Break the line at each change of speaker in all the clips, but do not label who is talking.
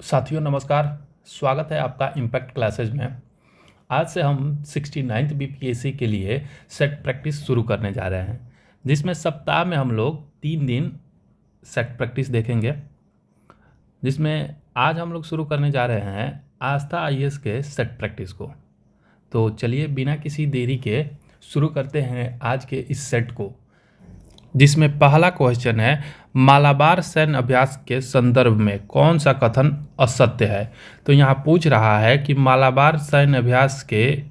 साथियों नमस्कार। स्वागत है आपका इम्पैक्ट क्लासेज में। आज से हम 69th बीपीएससी के लिए सेट प्रैक्टिस शुरू करने जा रहे हैं, जिसमें सप्ताह में हम लोग 3 दिन सेट प्रैक्टिस देखेंगे। जिसमें आज हम लोग शुरू करने जा रहे हैं आस्था आईएएस के सेट प्रैक्टिस को। तो चलिए बिना किसी देरी के शुरू करते हैं आज के इस सेट को, जिसमें पहला क्वेश्चन है, मालाबार सैन्य अभ्यास के संदर्भ में कौन सा कथन असत्य है। तो यहाँ पूछ रहा है कि मालाबार सैन्य अभ्यास के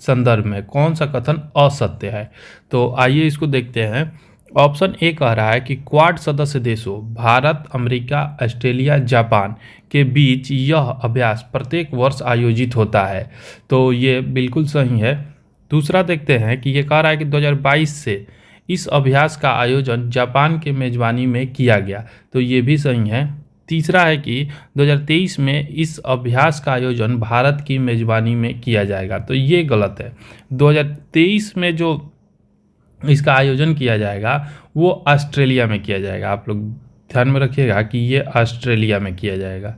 संदर्भ में कौन सा कथन असत्य है। तो आइए इसको देखते हैं। ऑप्शन ए कह रहा है कि क्वाड सदस्य देशों भारत, अमेरिका, ऑस्ट्रेलिया, जापान के बीच यह अभ्यास प्रत्येक वर्ष आयोजित होता है। तो ये बिल्कुल सही है। दूसरा देखते हैं कि ये कह रहा है कि 2022 से इस अभ्यास का आयोजन जापान के मेज़बानी में किया गया। तो ये भी सही है। तीसरा है कि 2023 में इस अभ्यास का आयोजन भारत की मेज़बानी में किया जाएगा। तो ये गलत है। 2023 में जो इसका आयोजन किया जाएगा वो ऑस्ट्रेलिया में किया जाएगा। आप लोग ध्यान में रखिएगा कि ये ऑस्ट्रेलिया में किया जाएगा।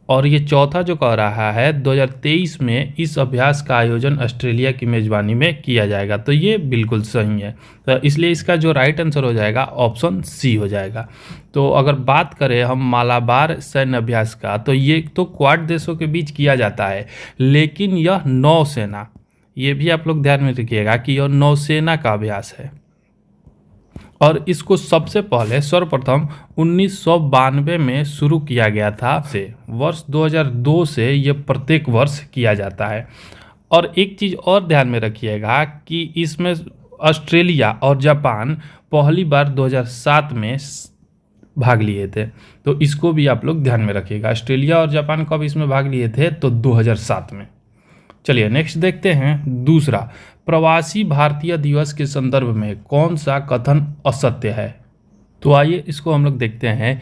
और ये चौथा जो कह रहा है 2023 में इस अभ्यास का आयोजन ऑस्ट्रेलिया की मेज़बानी में किया जाएगा। तो ये बिल्कुल सही है। तो इसलिए इसका जो राइट आंसर हो जाएगा ऑप्शन सी हो जाएगा। तो अगर बात करें हम मालाबार सैन्य अभ्यास का, तो ये तो क्वाड देशों के बीच किया जाता है, लेकिन यह नौसेना, ये भी आप लोग ध्यान में रखिएगा कि यह नौसेना का अभ्यास है। और इसको सबसे पहले सर्वप्रथम 1992 में शुरू किया गया था। से वर्ष 2002 से ये प्रत्येक वर्ष किया जाता है। और एक चीज़ और ध्यान में रखिएगा कि इसमें ऑस्ट्रेलिया और जापान पहली बार 2007 में भाग लिए थे। तो इसको भी आप लोग ध्यान में रखिएगा। ऑस्ट्रेलिया और जापान कब इसमें भाग लिए थे? तो 2007 में। चलिए नेक्स्ट देखते हैं। दूसरा, प्रवासी भारतीय दिवस के संदर्भ में कौन सा कथन असत्य है। तो आइए इसको हम लोग देखते हैं।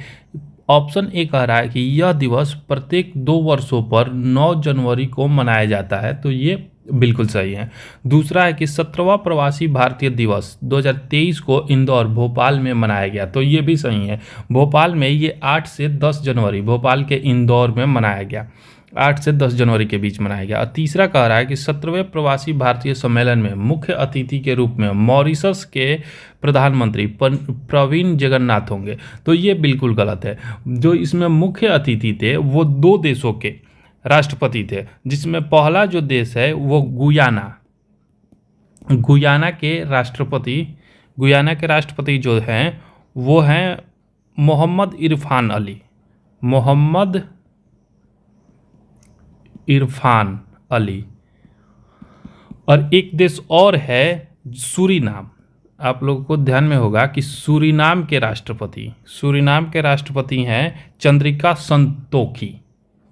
ऑप्शन ए कह रहा है कि यह दिवस प्रत्येक 2 वर्षों पर 9 जनवरी को मनाया जाता है। तो ये बिल्कुल सही है। दूसरा है कि 17वां प्रवासी भारतीय दिवस 2023 को इंदौर, भोपाल में मनाया गया। तो ये भी सही है। भोपाल में ये 8 से 10 जनवरी भोपाल के इंदौर में मनाया गया। 8 से 10 जनवरी के बीच मनाया गया। और तीसरा कह रहा है कि 17वें प्रवासी भारतीय सम्मेलन में मुख्य अतिथि के रूप में मॉरिशस के प्रधानमंत्री प्रवीण जगन्नाथ होंगे। तो ये बिल्कुल गलत है। जो इसमें मुख्य अतिथि थे वो 2 देशों के राष्ट्रपति थे, जिसमें पहला जो देश है वो गुयाना के राष्ट्रपति जो हैं वो हैं मोहम्मद इरफान अली। और एक देश और है सूरीनाम। आप लोगों को ध्यान में होगा कि सूरीनाम के राष्ट्रपति हैं चंद्रिका संतोखी।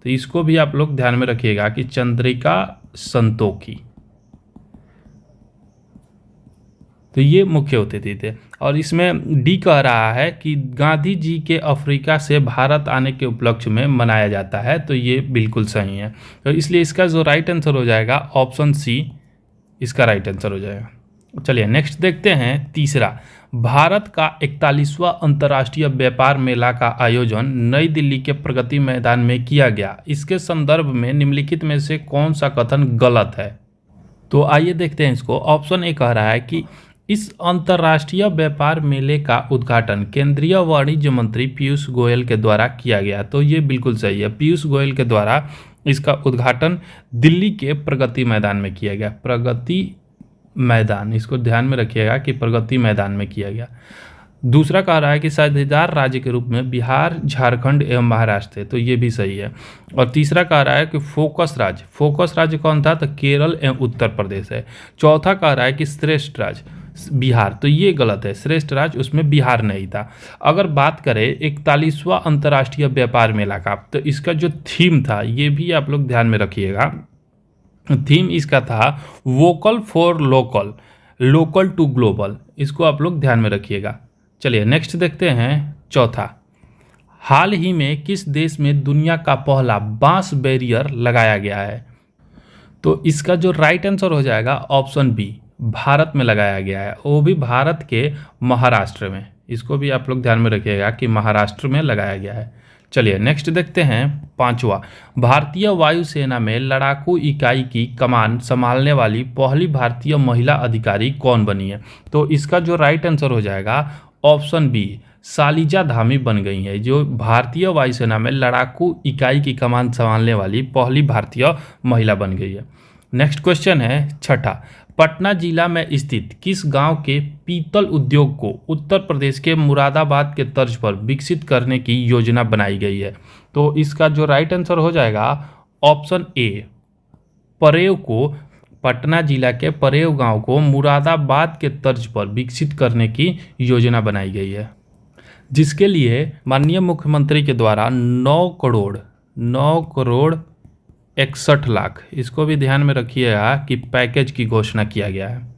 तो इसको भी आप लोग ध्यान में रखिएगा कि चंद्रिका संतोखी। तो ये मुख्य अतिथि थे। और इसमें डी कह रहा है कि गांधी जी के अफ्रीका से भारत आने के उपलक्ष्य में मनाया जाता है। तो ये बिल्कुल सही है। तो इसलिए इसका जो राइट आंसर हो जाएगा ऑप्शन सी इसका राइट आंसर हो जाएगा। चलिए नेक्स्ट देखते हैं। तीसरा, भारत का 41वां अंतर्राष्ट्रीय व्यापार मेला का आयोजन नई दिल्ली के प्रगति मैदान में किया गया। इसके संदर्भ में निम्नलिखित में से कौन सा कथन गलत है। तो आइए देखते हैं इसको। ऑप्शन ए कह रहा है कि इस अंतर्राष्ट्रीय व्यापार मेले का उद्घाटन केंद्रीय वाणिज्य मंत्री पीयूष गोयल के द्वारा किया गया। तो ये बिल्कुल सही है। पीयूष गोयल के द्वारा इसका उद्घाटन दिल्ली के प्रगति मैदान में किया गया। प्रगति मैदान, इसको ध्यान में रखिएगा कि प्रगति मैदान में किया गया। दूसरा कह रहा है कि साझेदार राज्य के रूप में बिहार, झारखंड एवं महाराष्ट्र थे। तो ये भी सही है। और तीसरा कह रहा है कि फोकस राज्य कौन था? तो केरल एवं उत्तर प्रदेश है। चौथा कह रहा है कि श्रेष्ठ राज्य बिहार। तो ये गलत है। श्रेष्ठ राज्य उसमें बिहार नहीं था। अगर बात करें 41वां अंतर्राष्ट्रीय व्यापार मेला का, तो इसका जो थीम था ये भी आप लोग ध्यान में रखिएगा। थीम इसका था vocal for local, local to global. इसको आप लोग ध्यान में रखिएगा। चलिए नेक्स्ट देखते हैं। चौथा, हाल ही में किस देश में दुनिया का पहला बांस बैरियर लगाया गया है। तो इसका जो राइट आंसर हो जाएगा ऑप्शन बी, भारत में लगाया गया है। वो भी भारत के महाराष्ट्र में। इसको भी आप लोग ध्यान में रखिएगा कि महाराष्ट्र में लगाया गया है। चलिए नेक्स्ट देखते हैं पांचवा, भारतीय वायुसेना में लड़ाकू इकाई की कमान संभालने वाली पहली भारतीय महिला अधिकारी कौन बनी है? तो इसका जो राइट आंसर हो जाएगा ऑप्शन बी, शालिजा धामी बन गई है, जो भारतीय वायुसेना में लड़ाकू इकाई की कमान संभालने वाली पहली भारतीय महिला बन गई है। नेक्स्ट क्वेश्चन है छठा, पटना जिला में स्थित किस गांव के पीतल उद्योग को उत्तर प्रदेश के मुरादाबाद के तर्ज पर विकसित करने की योजना बनाई गई है? तो इसका जो राइट आंसर हो जाएगा ऑप्शन ए, परेव को, पटना जिला के परेव गांव को मुरादाबाद के तर्ज पर विकसित करने की योजना बनाई गई है, जिसके लिए माननीय मुख्यमंत्री के द्वारा 9 करोड़ 61 लाख, इसको भी ध्यान में रखिएगा कि पैकेज की घोषणा किया गया है।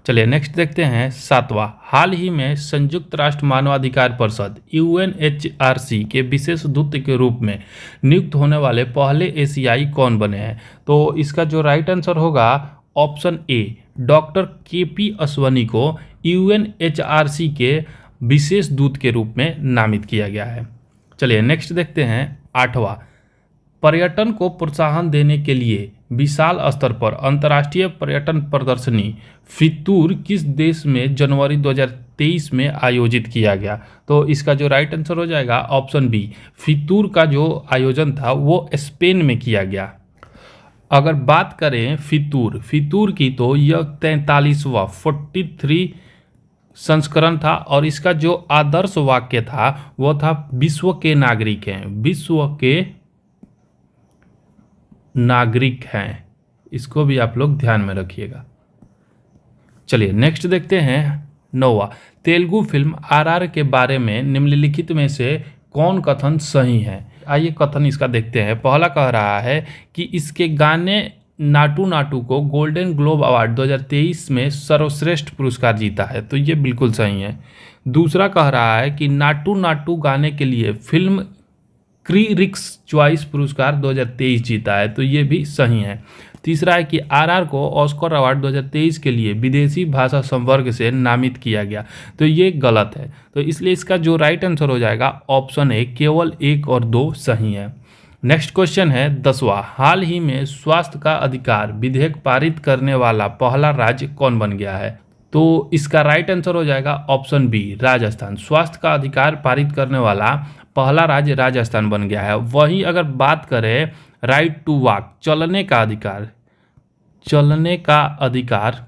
चलिए नेक्स्ट देखते हैं सातवां, हाल ही में संयुक्त राष्ट्र मानवाधिकार परिषद UNHRC के विशेष दूत के रूप में नियुक्त होने वाले पहले एशियाई कौन बने हैं? तो इसका जो राइट आंसर होगा option A, doctor KP Aswani को UNHRC के विशेष दूत के रूप में नामित किया गया है। चलिए नेक्स्ट देखते हैं आठवां, पर्यटन को प्रोत्साहन देने के लिए विशाल स्तर पर अंतर्राष्ट्रीय पर्यटन प्रदर्शनी फितूर किस देश में जनवरी 2023 में आयोजित किया गया? तो इसका जो राइट आंसर हो जाएगा ऑप्शन बी, फितूर का जो आयोजन था वो स्पेन में किया गया। अगर बात करें फितूर की, तो यह 43वां 43 संस्करण था और इसका जो आदर्श वाक्य था वो था विश्व के नागरिक हैं, विश्व के नागरिक हैं। इसको भी आप लोग ध्यान में रखिएगा। चलिए नेक्स्ट देखते हैं नौवां, तेलुगु फिल्म RR के बारे में निम्नलिखित में से कौन कथन सही है? आइए कथन इसका देखते हैं। पहला कह रहा है कि इसके गाने नाटू नाटू को गोल्डन ग्लोब अवार्ड 2023 में सर्वश्रेष्ठ पुरस्कार जीता है, तो ये बिल्कुल सही है। दूसरा कह रहा है कि नाटू नाटू गाने के लिए फिल्म क्रिटिक्स चॉइस पुरस्कार 2023 जीता है, तो ये भी सही है। तीसरा है कि RR को ऑस्कर अवार्ड 2023 के लिए विदेशी भाषा संवर्ग से नामित किया गया, तो ये गलत है। तो इसलिए इसका जो राइट आंसर हो जाएगा ऑप्शन ए, केवल 1 और 2 सही है। नेक्स्ट क्वेश्चन है 10वां, हाल ही में स्वास्थ्य का अधिकार विधेयक पारित करने वाला पहला राज्य कौन बन गया है? तो इसका राइट आंसर हो जाएगा ऑप्शन बी, राजस्थान। स्वास्थ्य का अधिकार पारित करने वाला पहला राज्य राजस्थान बन गया है। वहीं अगर बात करें राइट टू वॉक, चलने का अधिकार,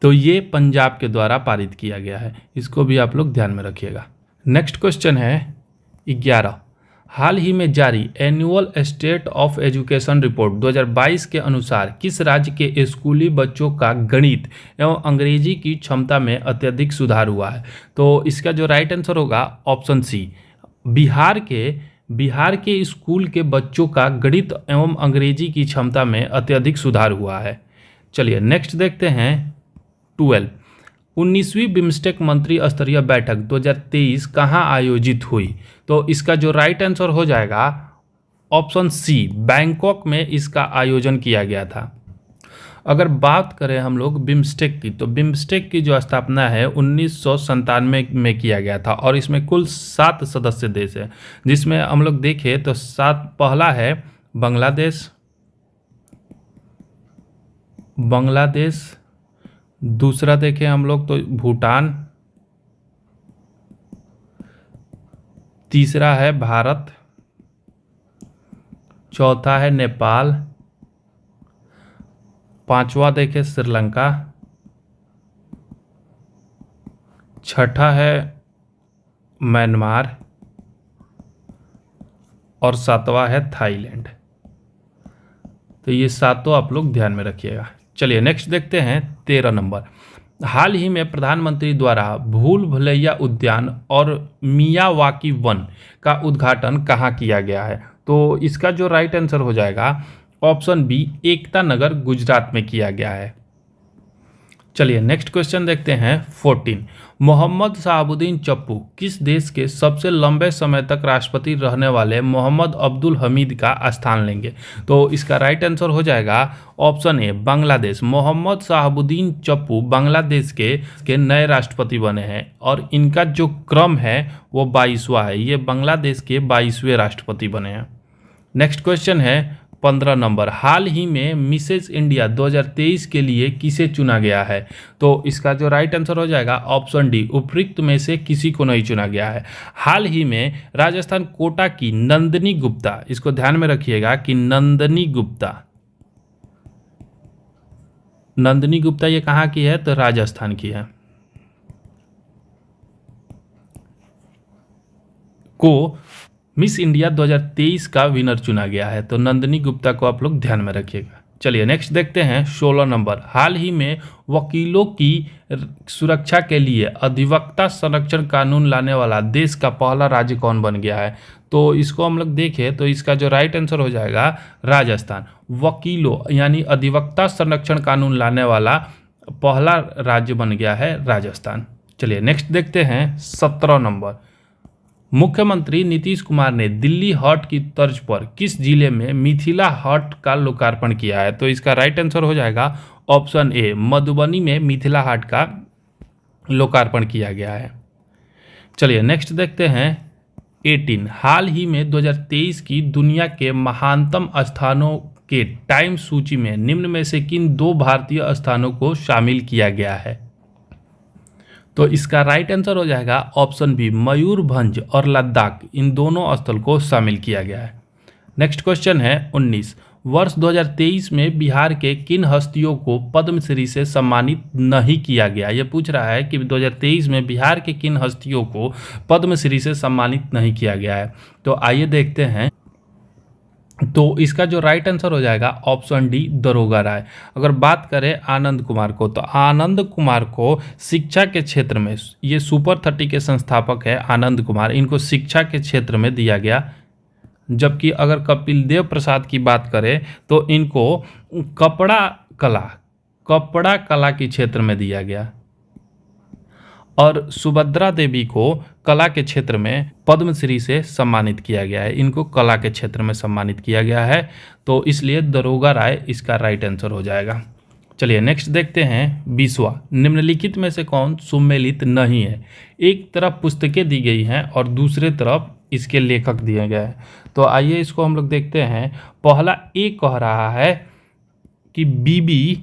तो ये पंजाब के द्वारा पारित किया गया है। इसको भी आप लोग ध्यान में रखिएगा। नेक्स्ट क्वेश्चन है 11, हाल ही में जारी annual state of education report 2022 के अनुसार किस राज्य के स्कूली बच्चों का गणित एवं अंग्रेजी की क्षमता में अत्यधिक सुधार हुआ है? तो इसका जो राइट आंसर होगा ऑप्शन सी, बिहार के स्कूल के बच्चों का गणित एवं अंग्रेजी की क्षमता में अत्यधिक सुधार हुआ है। चलिए नेक्स्ट देखते हैं 12, 19वीं बिम्स्टेक मंत्री स्तरीय बैठक 2023 कहाँ आयोजित हुई? तो इसका जो राइट आंसर हो जाएगा ऑप्शन सी, बैंकॉक में इसका आयोजन किया गया था। अगर बात करें हम लोग बिम्स्टेक की, तो बिम्स्टेक की जो स्थापना है 1997 में किया गया था और इसमें कुल 7 सदस्य देश है, जिसमें हम लोग देखें तो 7, पहला है बांग्लादेश, दूसरा देखें हम लोग तो भूटान, तीसरा है भारत, चौथा है नेपाल, पांचवा देखें श्रीलंका, छठा है म्यांमार और 7वां है थाईलैंड। तो ये 7 आप लोग ध्यान में रखिएगा। चलिए नेक्स्ट देखते हैं 13 नंबर, हाल ही में प्रधानमंत्री द्वारा भूल भुलैया उद्यान और मियावाकी वन का उद्घाटन कहाँ किया गया है? तो इसका जो राइट आंसर हो जाएगा ऑप्शन बी, एकता नगर गुजरात में किया गया है। चलिए नेक्स्ट क्वेश्चन देखते हैं 14। मोहम्मद शहाबुद्दीन चप्पू किस देश के सबसे लंबे समय तक राष्ट्रपति रहने वाले मोहम्मद अब्दुल हमीद का स्थान लेंगे? तो इसका राइट आंसर हो जाएगा ऑप्शन ए बांग्लादेश। मोहम्मद शहाबुद्दीन चप्पू बांग्लादेश के नए राष्ट्रपति बने हैं और इनका जो क्रम है वो 22वां है। ये बांग्लादेश के 22वें राष्ट्रपति बने हैं। नेक्स्ट क्वेश्चन है 15 नंबर। हाल ही में मिसेस इंडिया 2023 के लिए किसे चुना गया है? तो इसका जो राइट आंसर हो जाएगा ऑप्शन डी, उपयुक्त में से किसी को नहीं चुना गया है। हाल ही में राजस्थान कोटा की नंदिनी गुप्ता, इसको ध्यान में रखिएगा कि नंदिनी गुप्ता ये कहाँ की है? तो राजस्थान की है, को मिस इंडिया 2023 का विनर चुना गया है। तो नंदिनी गुप्ता को आप लोग ध्यान में रखिएगा। चलिए नेक्स्ट देखते हैं 16 नंबर। हाल ही में वकीलों की सुरक्षा के लिए अधिवक्ता संरक्षण कानून लाने वाला देश का पहला राज्य कौन बन गया है? तो इसको हम लोग देखें तो इसका जो राइट आंसर हो जाएगा राजस्थान। वकीलों यानी अधिवक्ता संरक्षण कानून लाने वाला पहला राज्य बन गया है राजस्थान। चलिए नेक्स्ट देखते हैं 17 नंबर। मुख्यमंत्री नीतीश कुमार ने दिल्ली हाट की तर्ज पर किस जिले में मिथिला हाट का लोकार्पण किया है? तो इसका राइट आंसर हो जाएगा ऑप्शन ए, मधुबनी में मिथिला हाट का लोकार्पण किया गया है। चलिए नेक्स्ट देखते हैं 18। हाल ही में 2023 की दुनिया के महानतम स्थानों के टाइम सूची में निम्न में से किन 2 भारतीय स्थानों को शामिल किया गया है? तो इसका राइट आंसर हो जाएगा ऑप्शन बी, मयूरभंज और लद्दाख, इन दोनों स्थल को शामिल किया गया है। नेक्स्ट क्वेश्चन है 19। वर्ष 2023 में बिहार के किन हस्तियों को पद्मश्री से सम्मानित नहीं किया गया? ये पूछ रहा है कि 2023 में बिहार के किन हस्तियों को पद्मश्री से सम्मानित नहीं किया गया है। तो आइए देखते हैं। तो इसका जो राइट आंसर हो जाएगा ऑप्शन डी, दरोगा राय। अगर बात करें आनंद कुमार को, तो आनंद कुमार को शिक्षा के क्षेत्र में, ये सुपर 30 के संस्थापक है आनंद कुमार, इनको शिक्षा के क्षेत्र में दिया गया। जबकि अगर कपिल देव प्रसाद की बात करें तो इनको कपड़ा कला के क्षेत्र में दिया गया और सुभद्रा देवी को कला के क्षेत्र में पद्मश्री से सम्मानित किया गया है। इनको कला के क्षेत्र में सम्मानित किया गया है, तो इसलिए दरोगा राय इसका राइट आंसर हो जाएगा। चलिए नेक्स्ट देखते हैं 20वां। निम्नलिखित में से कौन सुमेलित नहीं है? एक तरफ पुस्तकें दी गई हैं और दूसरे तरफ इसके लेखक दिए गए हैं। तो आइए इसको हम लोग देखते हैं। पहला ए कह रहा है कि बीबी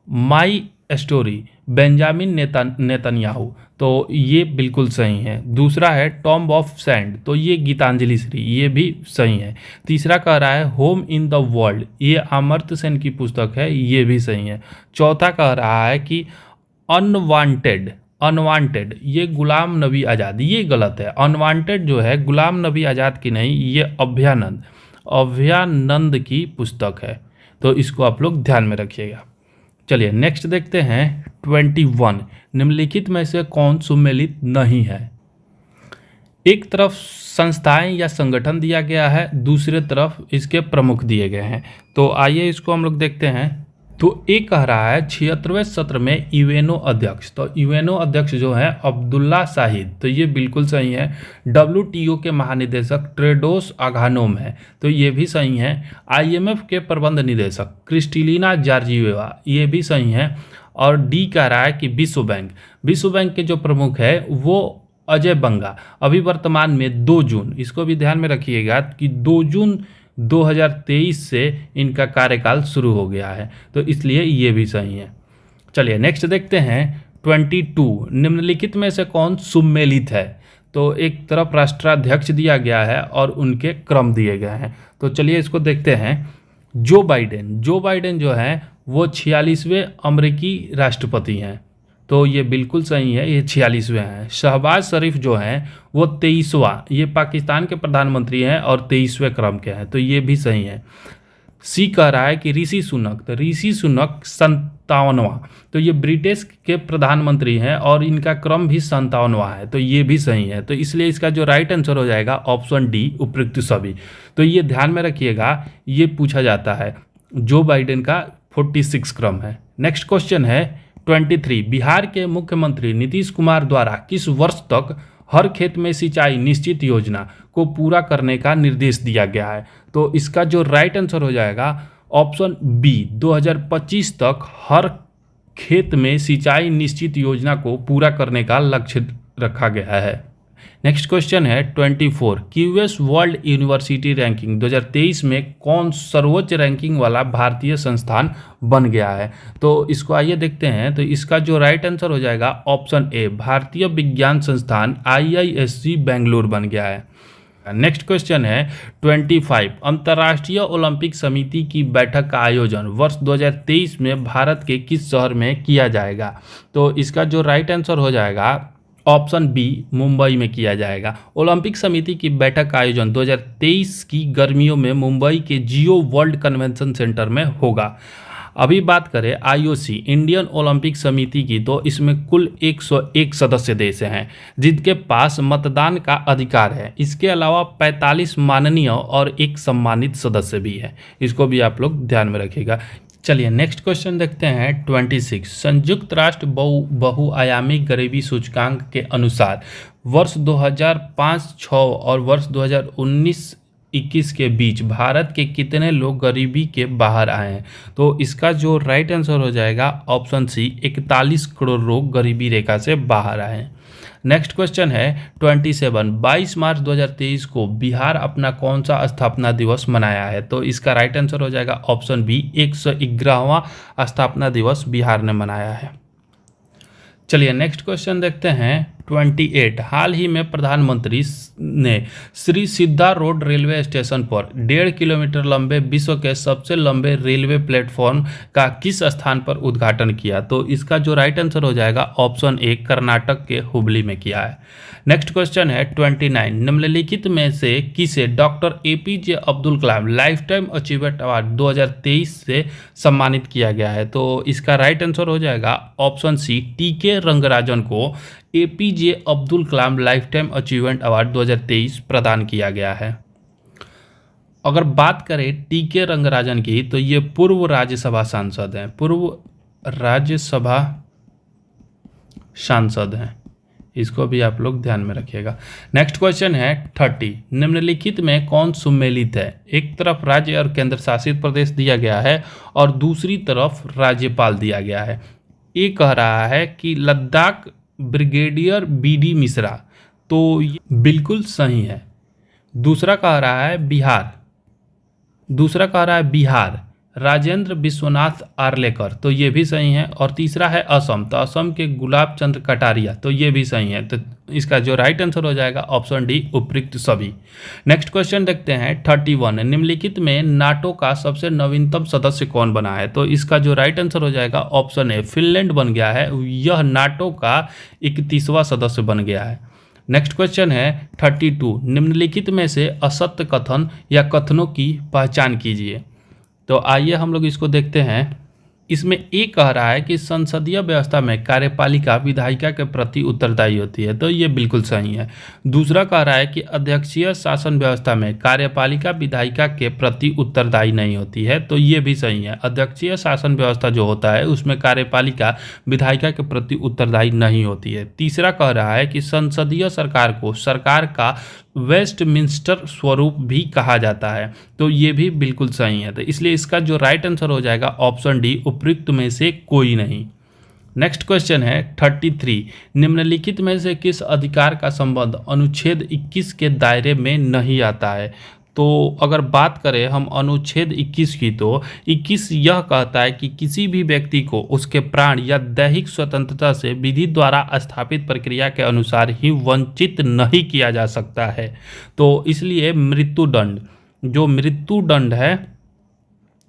माई स्टोरी बेंजामिन नेतन्याहू, तो ये बिल्कुल सही है। दूसरा है टॉम्ब ऑफ सैंड, तो ये गीतांजलि श्री, ये भी सही है। तीसरा कह रहा है होम इन द वर्ल्ड, ये अमर्त्य सेन की पुस्तक है, ये भी सही है। चौथा कह रहा है कि अनवांटेड, ये गुलाम नबी आज़ाद, ये गलत है। अनवांटेड जो है गुलाम नबी आज़ाद की नहीं, ये अभ्यानंद की पुस्तक है, तो इसको आप लोग ध्यान में रखिएगा। चलिए नेक्स्ट देखते हैं 21। निम्नलिखित में से कौन सुमेलित नहीं है? एक तरफ संस्थाएं या संगठन दिया गया है, दूसरे तरफ इसके प्रमुख दिए गए हैं। तो आइए इसको हम लोग देखते हैं। तो एक कह रहा है 76वें सत्र में यूएनओ अध्यक्ष, तो यूएनओ अध्यक्ष जो है अब्दुल्ला शाहिद, तो ये बिल्कुल सही है। WTO के महानिदेशक ट्रेडोस अघानोम है, तो ये भी सही है। IMF के प्रबंध निदेशक क्रिस्टलिना जॉर्जिएवा, ये भी सही है। और डी कह रहा है कि विश्व बैंक के जो प्रमुख है वो अजय बंगा, अभी वर्तमान में 2 जून, इसको भी ध्यान में रखिएगा कि 2 जून 2023 से इनका कार्यकाल शुरू हो गया है, तो इसलिए ये भी सही है। चलिए नेक्स्ट देखते हैं 22। निम्नलिखित में से कौन सुमेलित है? तो एक तरफ राष्ट्राध्यक्ष दिया गया है और उनके क्रम दिए गए हैं। तो चलिए इसको देखते हैं। जो बाइडेन जो है वो 46वें अमेरिकी राष्ट्रपति हैं, तो ये बिल्कुल सही है, ये 46वें हैं। शहबाज शरीफ जो हैं वो 23वां, ये पाकिस्तान के प्रधानमंत्री हैं और 23वें क्रम के हैं, तो ये भी सही है। सी कह रहा है कि ऋषि सुनक, तो ऋषि सुनक 57वां, तो ये ब्रिटिश के प्रधानमंत्री हैं और इनका क्रम भी 57वां है, तो ये भी सही है। तो इसलिए इसका जो राइट आंसर हो जाएगा ऑप्शन डी, उपयुक्त सभी। तो ये ध्यान में रखिएगा, ये पूछा जाता है। जो बाइडेन का 46 क्रम है। नेक्स्ट क्वेश्चन है 23 बिहार के मुख्यमंत्री नीतीश कुमार द्वारा किस वर्ष तक हर खेत में सिंचाई निश्चित योजना को पूरा करने का निर्देश दिया गया है? तो इसका जो राइट आंसर हो जाएगा ऑप्शन बी 2025 तक हर खेत में सिंचाई निश्चित योजना को पूरा करने का लक्ष्य रखा गया है। नेक्स्ट क्वेश्चन है 24 क्यूएस वर्ल्ड यूनिवर्सिटी रैंकिंग 2023 में कौन सर्वोच्च रैंकिंग वाला भारतीय संस्थान बन गया है? तो इसको आइए देखते हैं। तो इसका जो राइट आंसर हो जाएगा ऑप्शन ए भारतीय विज्ञान संस्थान IISc बेंगलुरु बन गया है। नेक्स्ट क्वेश्चन है 25 अंतर्राष्ट्रीय ओलंपिक समिति की बैठक का आयोजन वर्ष 2023 में भारत के किस शहर में किया जाएगा? तो इसका जो राइट आंसर हो जाएगा ऑप्शन बी मुंबई में किया जाएगा। ओलंपिक समिति की बैठक का आयोजन 2023 की गर्मियों में मुंबई के जियो वर्ल्ड कन्वेंशन सेंटर में होगा। अभी बात करें IOC इंडियन ओलंपिक समिति की, तो इसमें कुल 101 सदस्य देश हैं जिनके पास मतदान का अधिकार है। इसके अलावा 45 माननीय और एक सम्मानित सदस्य भी है। इसको भी आप लोग ध्यान में रखिएगा। चलिए नेक्स्ट क्वेश्चन देखते हैं 26 संयुक्त राष्ट्र बहुआयामी गरीबी सूचकांक के अनुसार वर्ष 2005-06 और वर्ष 2019-21 के बीच भारत के कितने लोग गरीबी के बाहर आए हैं? तो इसका जो राइट आंसर हो जाएगा ऑप्शन सी 41 करोड़ लोग गरीबी रेखा से बाहर आए हैं। नेक्स्ट क्वेश्चन है 27 22 मार्च 2023 को बिहार अपना कौन सा स्थापना दिवस मनाया है? तो इसका राइट आंसर हो जाएगा ऑप्शन बी 111वां स्थापना दिवस बिहार ने मनाया है। चलिए नेक्स्ट क्वेश्चन देखते हैं 28 हाल ही में प्रधानमंत्री ने श्री सिद्धा रोड रेलवे स्टेशन पर 1.5 किलोमीटर लंबे विश्व के सबसे लंबे रेलवे प्लेटफॉर्म का किस स्थान पर उद्घाटन किया? तो इसका जो राइट आंसर हो जाएगा ऑप्शन ए कर्नाटक के हुबली में किया है। नेक्स्ट क्वेश्चन है 29 निम्नलिखित में से किसे doctor APJ Abdul Kalam life time achievement award 2023 से सम्मानित किया गया है? तो इसका राइट आंसर हो जाएगा ऑप्शन सी TK रंगराजन को APJ Abdul Kalam life time achievement award 2023 प्रदान किया गया है। अगर बात करें TK रंगराजन की, तो ये पूर्व राज्यसभा सांसद हैं, पूर्व राज्यसभा सांसद हैं। इसको भी आप लोग ध्यान में रखिएगा। नेक्स्ट क्वेश्चन है 30 निम्नलिखित में कौन सम्मिलित है? एक तरफ राज्य और केंद्र शासित प्रदेश दिया गया है और दूसरी तरफ राज्यपाल दिया गया है। ये कह रहा है कि लद्दाख ब्रिगेडियर BD मिश्रा, तो ये बिल्कुल सही है। दूसरा कह रहा है बिहार राजेंद्र विश्वनाथ आर्लेकर, तो ये भी सही है। और तीसरा है असम, तो असम के गुलाब चंद्र कटारिया, तो ये भी सही है। तो इसका जो राइट आंसर हो जाएगा ऑप्शन डी उपयुक्त सभी। नेक्स्ट क्वेश्चन देखते हैं 31 निम्नलिखित में नाटो का सबसे नवीनतम सदस्य कौन बना है? तो इसका जो राइट आंसर हो जाएगा ऑप्शन ए फिनलैंड बन गया है। यह नाटो का 31वां सदस्य बन गया है। नेक्स्ट क्वेश्चन है 32 निम्नलिखित में से असत्य कथन या कथनों की पहचान कीजिए। तो आइए हम लोग इसको देखते हैं। इसमें एक कह रहा है कि संसदीय व्यवस्था में कार्यपालिका विधायिका के प्रति उत्तरदायी होती है, तो ये बिल्कुल सही है। दूसरा कह रहा है कि अध्यक्षीय शासन व्यवस्था में कार्यपालिका विधायिका के प्रति उत्तरदायी नहीं होती है, तो ये भी सही है। अध्यक्षीय शासन व्यवस्था जो होता है उसमें कार्यपालिका विधायिका के प्रति उत्तरदायी नहीं होती है। तीसरा कह रहा है कि संसदीय सरकार को सरकार का वेस्टमिंस्टर स्वरूप भी कहा जाता है, तो ये भी बिल्कुल सही है। तो इसलिए इसका जो राइट आंसर हो जाएगा ऑप्शन डी उपयुक्त में से कोई नहीं। नेक्स्ट क्वेश्चन है 33 निम्नलिखित में से किस अधिकार का संबंध अनुच्छेद 21 के दायरे में नहीं आता है? तो अगर बात करें हम अनुच्छेद 21 की, तो 21 यह कहता है कि किसी भी व्यक्ति को उसके प्राण या दैहिक स्वतंत्रता से विधि द्वारा स्थापित प्रक्रिया के अनुसार ही वंचित नहीं किया जा सकता है। तो इसलिए मृत्युदंड, जो मृत्युदंड है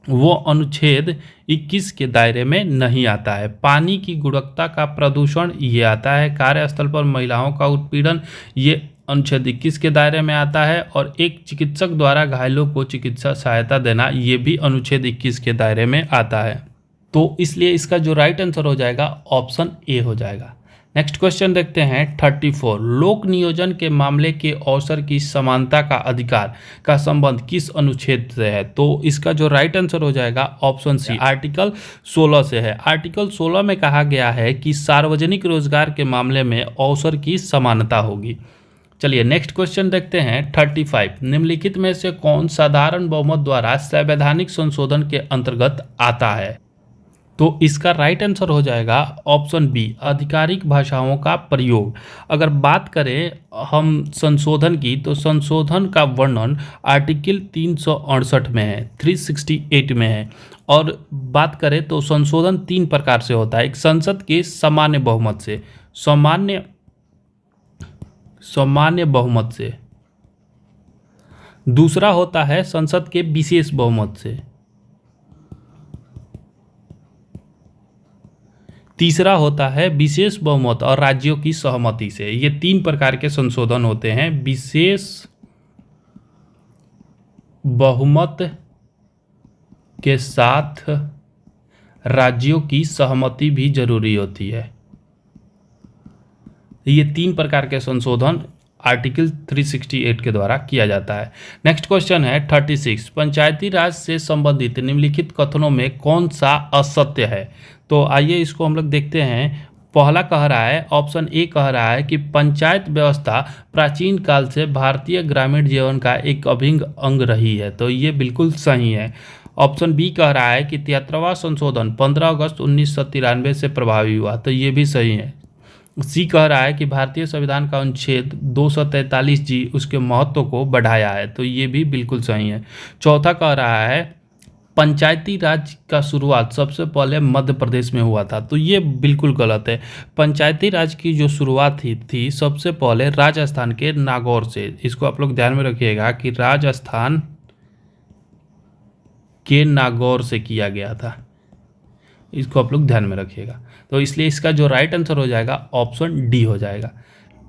वो अनुच्छेद 21 के दायरे में नहीं आता है। पानी की गुणवत्ता का प्रदूषण ये आता है। कार्यस्थल पर महिलाओं का उत्पीड़न ये अनुच्छेद 21 के दायरे में आता है। और एक चिकित्सक द्वारा घायलों को चिकित्सा सहायता देना ये भी अनुच्छेद 21 के दायरे में आता है। तो इसलिए इसका जो राइट आंसर हो जाएगा ऑप्शन ए हो जाएगा। नेक्स्ट क्वेश्चन देखते हैं 34। लोक नियोजन के मामले के अवसर की समानता का अधिकार का संबंध किस अनुच्छेद से है? तो इसका जो राइट आंसर हो जाएगा ऑप्शन सी, आर्टिकल 16 से है। आर्टिकल 16 में कहा गया है कि सार्वजनिक रोजगार के मामले में अवसर की समानता होगी। चलिए नेक्स्ट क्वेश्चन देखते हैं 35। निम्नलिखित में से कौन साधारण बहुमत द्वारा संवैधानिक संशोधन के अंतर्गत आता है? तो इसका राइट आंसर हो जाएगा ऑप्शन बी, आधिकारिक भाषाओं का प्रयोग। अगर बात करें हम संशोधन की, तो संशोधन का वर्णन आर्टिकल 368 में है, 368 में है। और बात करें तो संशोधन 3 प्रकार से होता है। एक संसद के सामान्य बहुमत से, सामान्य बहुमत से, दूसरा होता है संसद के विशेष बहुमत से, तीसरा होता है विशेष बहुमत और राज्यों की सहमति से। ये 3 प्रकार के संशोधन होते हैं। विशेष बहुमत के साथ राज्यों की सहमति भी जरूरी होती है। ये 3 प्रकार के संशोधन आर्टिकल 368 के द्वारा किया जाता है। नेक्स्ट क्वेश्चन है 36। पंचायती राज से संबंधित निम्नलिखित कथनों में कौन सा असत्य है? तो आइए इसको हम लोग देखते हैं। पहला कह रहा है, ऑप्शन ए कह रहा है कि पंचायत व्यवस्था प्राचीन काल से भारतीय ग्रामीण जीवन का एक अभिन्न अंग रही है। तो ये बिल्कुल सही है। ऑप्शन बी कह रहा है कि 73वां संशोधन 15 अगस्त 1993 से प्रभावी हुआ। तो ये भी सही है। सी कह रहा है कि भारतीय संविधान का अनुच्छेद 243 जी उसके महत्व को बढ़ाया है। तो ये भी बिल्कुल सही है। चौथा कह रहा है पंचायती राज का शुरुआत सबसे पहले मध्य प्रदेश में हुआ था। तो ये बिल्कुल गलत है। पंचायती राज की जो शुरुआत थी सबसे पहले राजस्थान के नागौर से। इसको आप लोग ध्यान में रखिएगा कि राजस्थान के नागौर से किया गया था। इसको आप लोग ध्यान में रखिएगा। तो इसलिए इसका जो राइट आंसर हो जाएगा ऑप्शन डी हो जाएगा।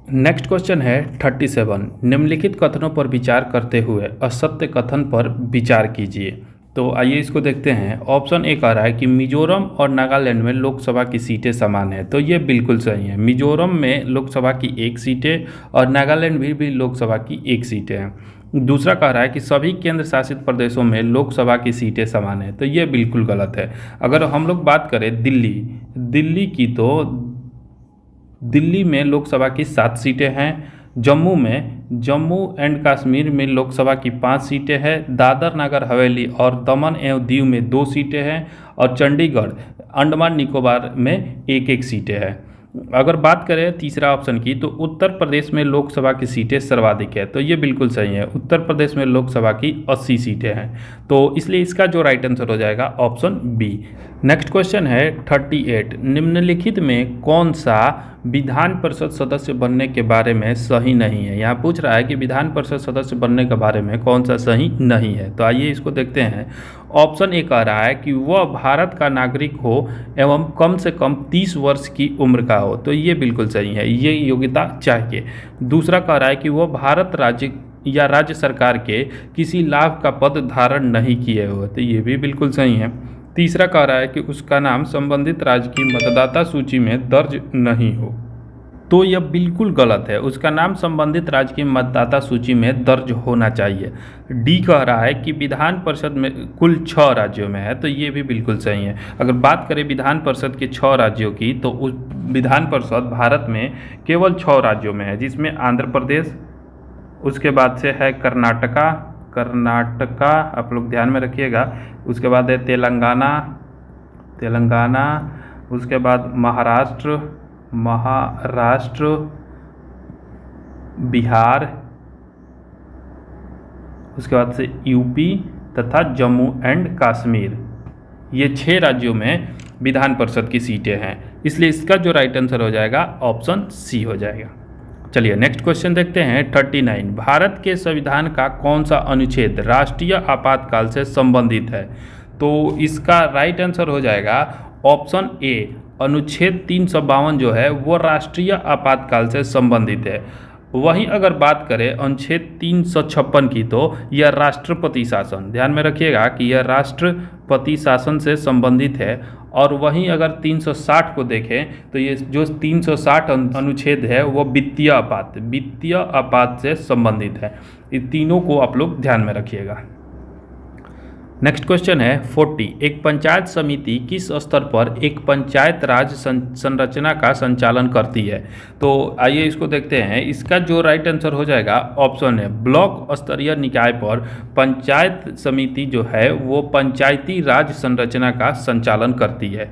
नेक्स्ट क्वेश्चन है 37। निम्नलिखित कथनों पर विचार करते हुए असत्य कथन पर विचार कीजिए। तो आइए इसको देखते हैं। ऑप्शन ए कह रहा है कि मिजोरम और नागालैंड में लोकसभा की सीटें समान है। तो ये बिल्कुल सही है। मिजोरम में लोकसभा की 1 सीटें और नागालैंड में भी लोकसभा की 1 सीटें हैं। दूसरा कह रहा है कि सभी केंद्र शासित प्रदेशों में लोकसभा की सीटें समान है। तो ये बिल्कुल गलत है। अगर हम लोग बात करें दिल्ली की, तो दिल्ली में लोकसभा की 7 सीटें हैं। जम्मू एंड कश्मीर में लोकसभा की 5 सीटें हैं। दादर नगर हवेली और दमन एवं दीव में 2 सीटें हैं। और चंडीगढ़ अंडमान निकोबार में 1-1 सीटें हैं। अगर बात करें तीसरा ऑप्शन की, तो उत्तर प्रदेश में लोकसभा की सीटें सर्वाधिक है। तो ये बिल्कुल सही है। उत्तर प्रदेश में लोकसभा की 80 सीटें हैं। तो इसलिए इसका जो राइट आंसर हो जाएगा ऑप्शन बी। नेक्स्ट क्वेश्चन है 38। निम्नलिखित में कौन सा विधान परिषद सदस्य बनने के बारे में सही नहीं है? यहाँ पूछ रहा है कि विधान परिषद सदस्य बनने के बारे में कौन सा सही नहीं है। तो आइए इसको देखते हैं। ऑप्शन ए कह रहा है कि वह भारत का नागरिक हो एवं कम से कम 30 वर्ष की उम्र का हो। तो ये बिल्कुल सही है। ये योग्यता चाहिए। दूसरा कह रहा है कि वह भारत राज्य या राज्य सरकार के किसी लाभ का पद धारण नहीं किए हो। तो ये भी बिल्कुल सही है। तीसरा कह रहा है कि उसका नाम संबंधित राज्य की मतदाता सूची में दर्ज नहीं हो। तो यह बिल्कुल गलत है। उसका नाम संबंधित राज्य की मतदाता सूची में दर्ज होना चाहिए। डी कह रहा है कि विधान परिषद में कुल 6 राज्यों में है। तो ये भी बिल्कुल सही है। अगर बात करें विधान परिषद के 6 राज्यों की, तो उस विधान परिषद भारत में केवल 6 राज्यों में है, जिसमें आंध्र प्रदेश, उसके बाद से है कर्नाटका आप लोग ध्यान में रखिएगा। उसके बाद है तेलंगाना, उसके बाद महाराष्ट्र, बिहार, उसके बाद से यूपी तथा जम्मू एंड कश्मीर। ये 6 राज्यों में विधान परिषद की सीटें हैं। इसलिए इसका जो राइट आंसर हो जाएगा ऑप्शन सी हो जाएगा। चलिए नेक्स्ट क्वेश्चन देखते हैं 39। भारत के संविधान का कौन सा अनुच्छेद राष्ट्रीय आपातकाल से संबंधित है? तो इसका राइट आंसर हो जाएगा ऑप्शन ए, अनुच्छेद 352 जो है वो राष्ट्रीय आपातकाल से संबंधित है। वहीं अगर बात करें अनुच्छेद 356 की, तो यह राष्ट्रपति शासन, ध्यान में रखिएगा कि यह राष्ट्रपति शासन से संबंधित है। और वहीं अगर 360 को देखें तो ये जो 360 अनुच्छेद है वो वित्तीय आपात से संबंधित है। इन तीनों को आप लोग ध्यान में रखिएगा। नेक्स्ट क्वेश्चन है 40। एक पंचायत समिति किस स्तर पर एक पंचायत राज संरचना का संचालन करती है? तो आइए इसको देखते हैं। इसका जो राइट आंसर हो जाएगा ऑप्शन है ब्लॉक स्तरीय निकाय पर पंचायत समिति जो है वो पंचायती राज संरचना का संचालन करती है।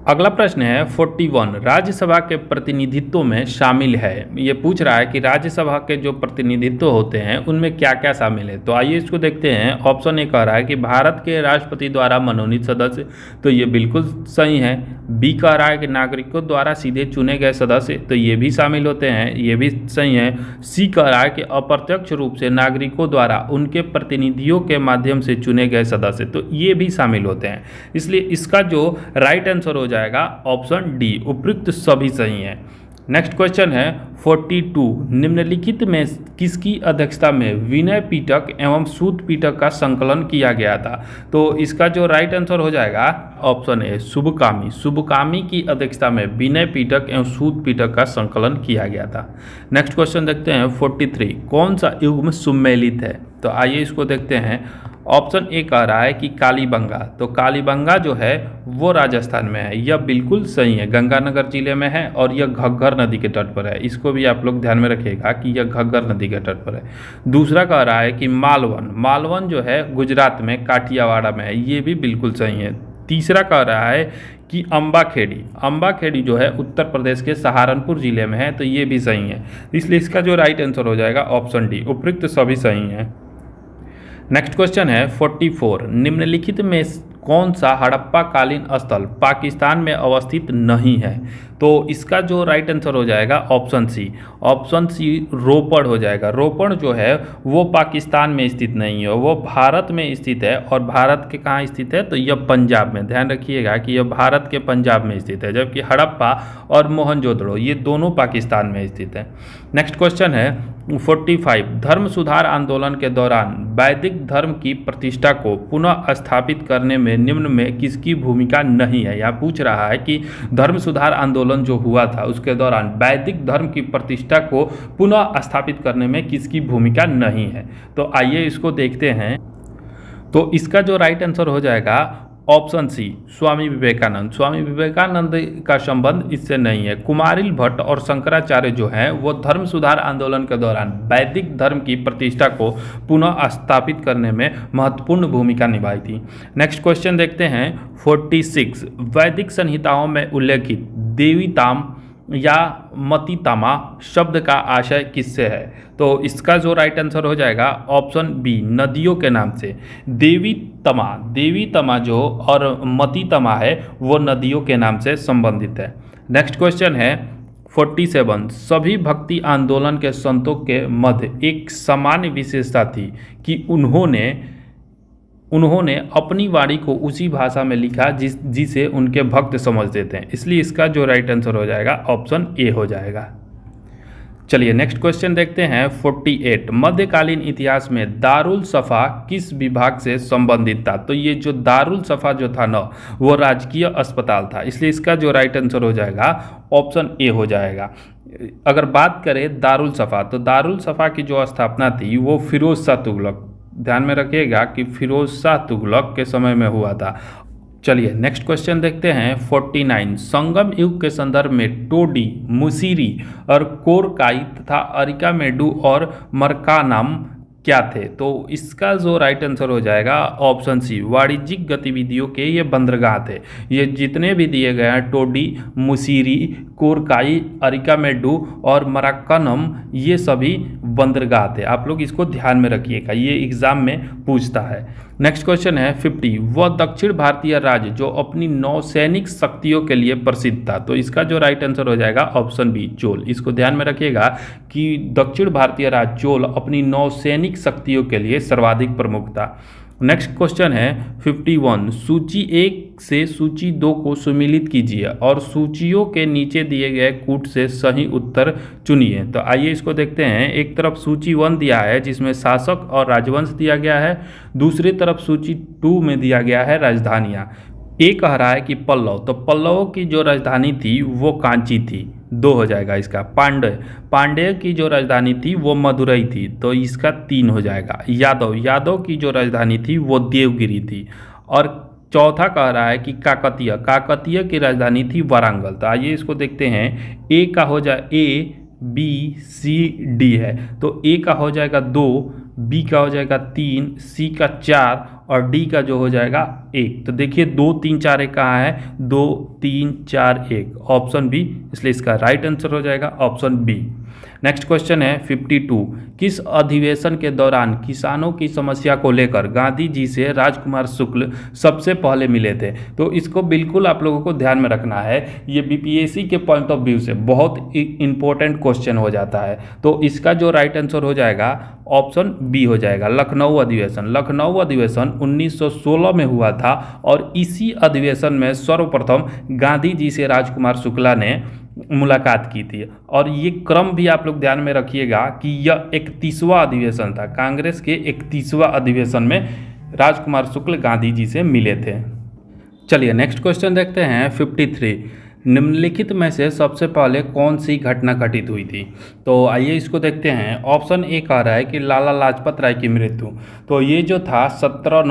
अगला प्रश्न है 41। राज्यसभा के प्रतिनिधित्व में शामिल है। ये पूछ रहा है कि राज्यसभा के जो प्रतिनिधित्व होते हैं उनमें क्या क्या शामिल है। तो आइए इसको देखते हैं। ऑप्शन ए कह रहा है कि भारत के राष्ट्रपति द्वारा मनोनीत सदस्य, तो ये बिल्कुल सही है। बी कह रहा है कि नागरिकों द्वारा सीधे चुने गए सदस्य, तो ये भी शामिल होते हैं, ये भी सही है। सी कह रहा है कि अप्रत्यक्ष रूप से नागरिकों द्वारा उनके प्रतिनिधियों के माध्यम से चुने गए सदस्य, तो ये भी शामिल होते हैं। इसलिए इसका जो राइट आंसर हो जाएगा ऑप्शन डी, उपयुक्त सभी सही है। नेक्स्ट क्वेश्चन है 42। निम्नलिखित में किसकी अध्यक्षता में विनय पीटक एवं सूत पीटक का संकलन किया गया था? तो इसका जो राइट आंसर हो जाएगा ऑप्शन ए शुभकामी की अध्यक्षता में विनय पीटक एवं सूत पीटक का संकलन किया गया था। नेक्स्ट क्वेश्चन देखते हैं 43। कौन सा युग्म सुमेलित है? तो आइए इसको देखते हैं। ऑप्शन ए कह रहा है कि कालीबंगा, तो कालीबंगा जो है वो राजस्थान में है, यह बिल्कुल सही है, गंगानगर जिले में है और यह घग्गर नदी के तट पर है। इसको भी आप लोग ध्यान में रखिएगा कि यह घग्गर नदी के तट पर है। दूसरा कह रहा है कि मालवन जो है गुजरात में काठियावाड़ में है, ये भी बिल्कुल सही है। तीसरा कह रहा है कि अम्बाखेड़ी जो है उत्तर प्रदेश के सहारनपुर जिले में है, तो ये भी सही है। इसलिए इसका जो राइट आंसर हो जाएगा ऑप्शन डी, उपयुक्त सभी सही है। नेक्स्ट क्वेश्चन है 44। निम्नलिखित में कौन सा हड़प्पा कालीन स्थल पाकिस्तान में अवस्थित नहीं है? तो इसका जो राइट आंसर हो जाएगा ऑप्शन सी रोपड़ हो जाएगा। रोपड़ जो है वो पाकिस्तान में स्थित नहीं है, वो भारत में स्थित है। और भारत के कहाँ स्थित है? तो यह पंजाब में। ध्यान रखिएगा कि यह भारत के पंजाब में स्थित है, जबकि हड़प्पा और मोहनजोदड़ो ये दोनों पाकिस्तान में स्थित है। नेक्स्ट क्वेश्चन है 45। धर्म सुधार आंदोलन के दौरान वैदिक धर्म की प्रतिष्ठा को पुनः स्थापित करने में निम्न में किसकी भूमिका नहीं है? यहाँ पूछ रहा है कि धर्म सुधार आंदोलन जो हुआ था उसके दौरान वैदिक धर्म की प्रतिष्ठा को पुनः स्थापित करने में किसकी भूमिका नहीं है? तो आइए इसको देखते हैं। तो इसका जो राइट आंसर हो जाएगा ऑप्शन सी स्वामी विवेकानंद का संबंध इससे नहीं है। कुमारिल भट्ट और शंकराचार्य जो हैं वो धर्म सुधार आंदोलन के दौरान वैदिक धर्म की प्रतिष्ठा को पुनः स्थापित करने में महत्वपूर्ण भूमिका निभाई थी। नेक्स्ट क्वेश्चन देखते हैं 46। वैदिक संहिताओं में उल्लेखित देवीताम या मतितमा शब्द का आशय किससे है? तो इसका जो राइट आंसर हो जाएगा ऑप्शन बी नदियों के नाम से। देवीतमा जो और मतितमा है वो नदियों के नाम से संबंधित है। नेक्स्ट क्वेश्चन है 47। सभी भक्ति आंदोलन के संतों के मध्य एक सामान्य विशेषता थी कि उन्होंने अपनी वाणी को उसी भाषा में लिखा जिसे उनके भक्त समझते थे। इसलिए इसका जो राइट आंसर हो जाएगा ऑप्शन ए हो जाएगा। चलिए नेक्स्ट क्वेश्चन देखते हैं 48। मध्यकालीन इतिहास में दारुल सफा किस विभाग से संबंधित था? तो ये जो दारुल सफा जो था ना वो राजकीय अस्पताल था। इसलिए इसका जो राइट आंसर हो जाएगा ऑप्शन ए हो जाएगा। अगर बात करें दारुल सफा, तो दारुल सफा की जो स्थापना थी वो फिरोज शाह तुगलक, ध्यान में रखिएगा कि फिरोज शाह तुगलक के समय में हुआ था। चलिए नेक्स्ट क्वेश्चन देखते हैं 49। संगम युग के संदर्भ में टोडी, मुसीरी और कोरकाई तथा अरिकामेडु और मरकानम क्या थे? तो इसका जो राइट आंसर हो जाएगा ऑप्शन सी वाणिज्यिक गतिविधियों के ये बंदरगाह थे। ये जितने भी दिए गए हैं टोडी, मुसीरी, कोरकाई, अरिकामेडु और मरक्कनम ये सभी बंदरगाह थे। आप लोग इसको ध्यान में रखिएगा, ये एग्जाम में पूछता है। नेक्स्ट क्वेश्चन है 50। वह दक्षिण भारतीय राज्य जो अपनी नौसैनिक शक्तियों के लिए प्रसिद्ध था? तो इसका जो राइट आंसर हो जाएगा ऑप्शन बी चोल। इसको ध्यान में रखिएगा कि दक्षिण भारतीय राज्य चोल अपनी नौसैनिक शक्तियों के लिए सर्वाधिक प्रमुख था। नेक्स्ट क्वेश्चन है 51। सूची 1 से सूची 2 को सुमेलित कीजिए और सूचियों के नीचे दिए गए कूट से सही उत्तर चुनिए। तो आइए इसको देखते हैं। एक तरफ सूची 1 दिया है जिसमें शासक और राजवंश दिया गया है, दूसरी तरफ सूची 2 में दिया गया है राजधानियाँ। ए कह रहा है कि पल्लव, तो पल्लवों की जो राजधानी थी वो कांची थी, 2 हो जाएगा इसका। पांड्य, पांड्य की जो राजधानी थी वो मदुरई थी, तो इसका 3 हो जाएगा। यादव, यादव की जो राजधानी थी वो देवगिरी थी। और चौथा कह रहा है कि काकतीय, काकतीय की राजधानी थी वारंगल। तो आइए इसको देखते हैं। ए का हो जाए ए बी सी डी है, तो ए का हो जाएगा 2, बी का हो जाएगा 3, सी का 4 और डी का जो हो जाएगा 1। तो देखिए 2 3 4 1 कहाँ है, 2 3 4 1, ऑप्शन बी, इसलिए इसका राइट आंसर हो जाएगा ऑप्शन बी। नेक्स्ट क्वेश्चन है 52। किस अधिवेशन के दौरान किसानों की समस्या को लेकर गांधी जी से राजकुमार शुक्ल सबसे पहले मिले थे? तो इसको बिल्कुल आप लोगों को ध्यान में रखना है, ये बीपीएससी के पॉइंट ऑफ व्यू से बहुत इंपॉर्टेंट क्वेश्चन हो जाता है। तो इसका जो राइट आंसर हो जाएगा ऑप्शन बी हो जाएगा, लखनऊ अधिवेशन। लखनऊ अधिवेशन 1916 में हुआ था और इसी अधिवेशन में सर्वप्रथम गांधी जी से राजकुमार शुक्ला ने मुलाकात की थी। और ये क्रम भी आप लोग ध्यान में रखिएगा कि यह 31वां अधिवेशन था, कांग्रेस के 31वां अधिवेशन में राजकुमार शुक्ल गांधी जी से मिले थे। चलिए नेक्स्ट क्वेश्चन देखते हैं 53। निम्नलिखित में से सबसे पहले कौन सी घटना घटित हुई थी? तो आइए इसको देखते हैं। ऑप्शन ए कह रहा है कि लाला लाजपत राय की मृत्यु, तो ये जो था 17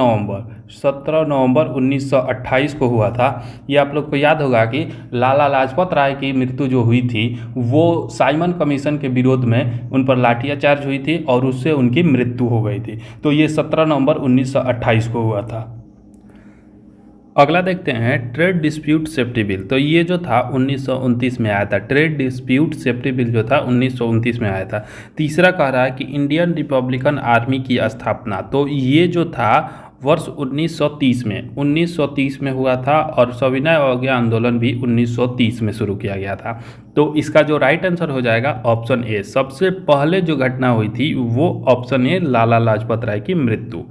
नवंबर 1928 को हुआ था। ये आप लोग को याद होगा कि लाला लाजपत राय की मृत्यु जो हुई थी वो साइमन कमीशन के विरोध में उन पर लाठीचार्ज हुई थी और उससे उनकी मृत्यु हो गई थी। तो ये 17 नवंबर 1928 को हुआ था। अगला देखते हैं ट्रेड डिस्प्यूट सेफ्टी बिल, तो ये जो था 1929 में आया था। ट्रेड डिस्प्यूट सेफ्टी बिल जो था 1929 में आया था। तीसरा कह रहा है कि इंडियन रिपब्लिकन आर्मी की स्थापना, तो ये जो था वर्ष 1930 में हुआ था और सविनय अवज्ञा आंदोलन भी 1930 में शुरू किया गया था। तो इसका जो राइट आंसर हो जाएगा ऑप्शन ए। सबसे पहले जो घटना हुई थी वो ऑप्शन ए, लाला लाजपत राय की मृत्यु।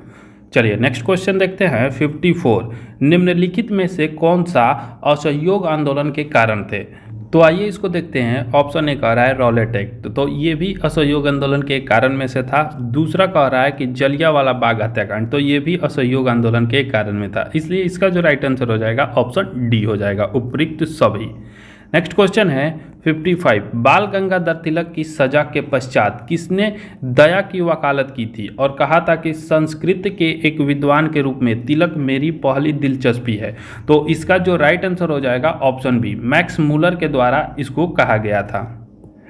चलिए नेक्स्ट क्वेश्चन देखते हैं 54। निम्नलिखित में से कौन सा असहयोग आंदोलन के कारण थे? तो आइए इसको देखते हैं। ऑप्शन ए कह रहा है रॉलेट एक्ट, तो ये भी असहयोग आंदोलन के कारण में से था। दूसरा कह रहा है कि जलियांवाला बाग हत्याकांड, तो ये भी असहयोग आंदोलन के कारण में था। इसलिए इसका जो राइट आंसर हो जाएगा ऑप्शन डी हो जाएगा, उपयुक्त सभी। नेक्स्ट क्वेश्चन है 55। बाल गंगाधर तिलक की सजा के पश्चात किसने दया की वकालत की थी और कहा था कि संस्कृत के एक विद्वान के रूप में तिलक मेरी पहली दिलचस्पी है? तो इसका जो राइट आंसर हो जाएगा ऑप्शन बी, मैक्स मूलर के द्वारा इसको कहा गया था।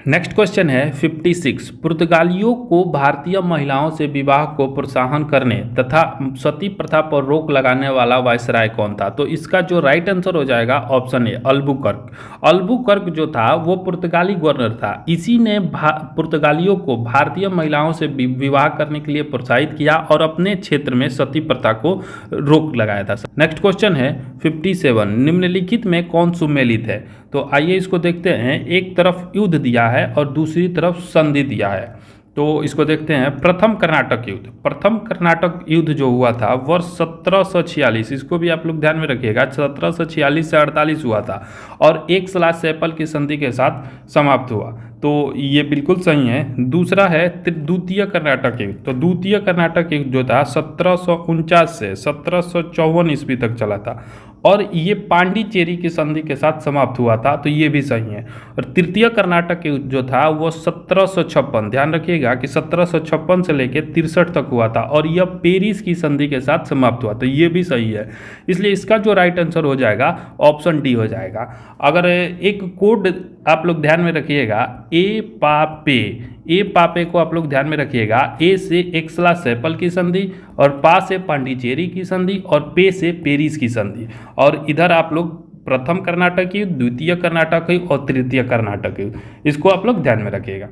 नेक्स्ट क्वेश्चन है 56। पुर्तगालियों को भारतीय महिलाओं से विवाह को प्रोत्साहन करने तथा सती प्रथा पर रोक लगाने वाला वायसराय कौन था? तो इसका जो राइट आंसर हो जाएगा ऑप्शन ए, अल्बुकर्क। अल्बुकर्क जो था वो पुर्तगाली गवर्नर था। इसी ने पुर्तगालियों को भारतीय महिलाओं से विवाह करने के लिए प्रोत्साहित किया और अपने क्षेत्र में सती प्रथा को रोक लगाया था। नेक्स्ट क्वेश्चन है 57। निम्नलिखित में कौन सुमेलित है? तो आइए इसको देखते हैं। एक तरफ युद्ध दिया है और दूसरी तरफ संधि दिया है। तो इसको देखते हैं। प्रथम कर्नाटक युद्ध, प्रथम कर्नाटक युद्ध जो हुआ था वर्ष 1746, इसको भी आप लोग ध्यान में रखिएगा, 1746 से 48 हुआ था और एक सलाह सैपल की संधि के साथ समाप्त हुआ। तो ये बिल्कुल सही है। दूसरा है द्वितीय कर्नाटक युद्ध, तो द्वितीय कर्नाटक युद्ध जो था 1749 से 1754 ईस्वी तक चला था और ये पांडिचेरी की संधि के साथ समाप्त हुआ था, तो ये भी सही है। और तृतीय कर्नाटक युद्ध जो था वो 1756, ध्यान रखिएगा कि 1756 से लेकर 63 तक हुआ था और यह पेरिस की संधि के साथ समाप्त हुआ, तो ये भी सही है। इसलिए इसका जो राइट आंसर हो जाएगा ऑप्शन डी हो जाएगा। अगर एक कोड आप लोग ध्यान में रखिएगा, ए पापे को आप लोग ध्यान में रखिएगा। ए से एक्सला सैपल की संधि और पा से पांडिचेरी की संधि और पे से पेरिस की संधि। और इधर आप लोग प्रथम कर्नाटक युद्ध, द्वितीय कर्नाटक युद्ध और तृतीय कर्नाटक युद्ध, इसको आप लोग ध्यान में रखिएगा।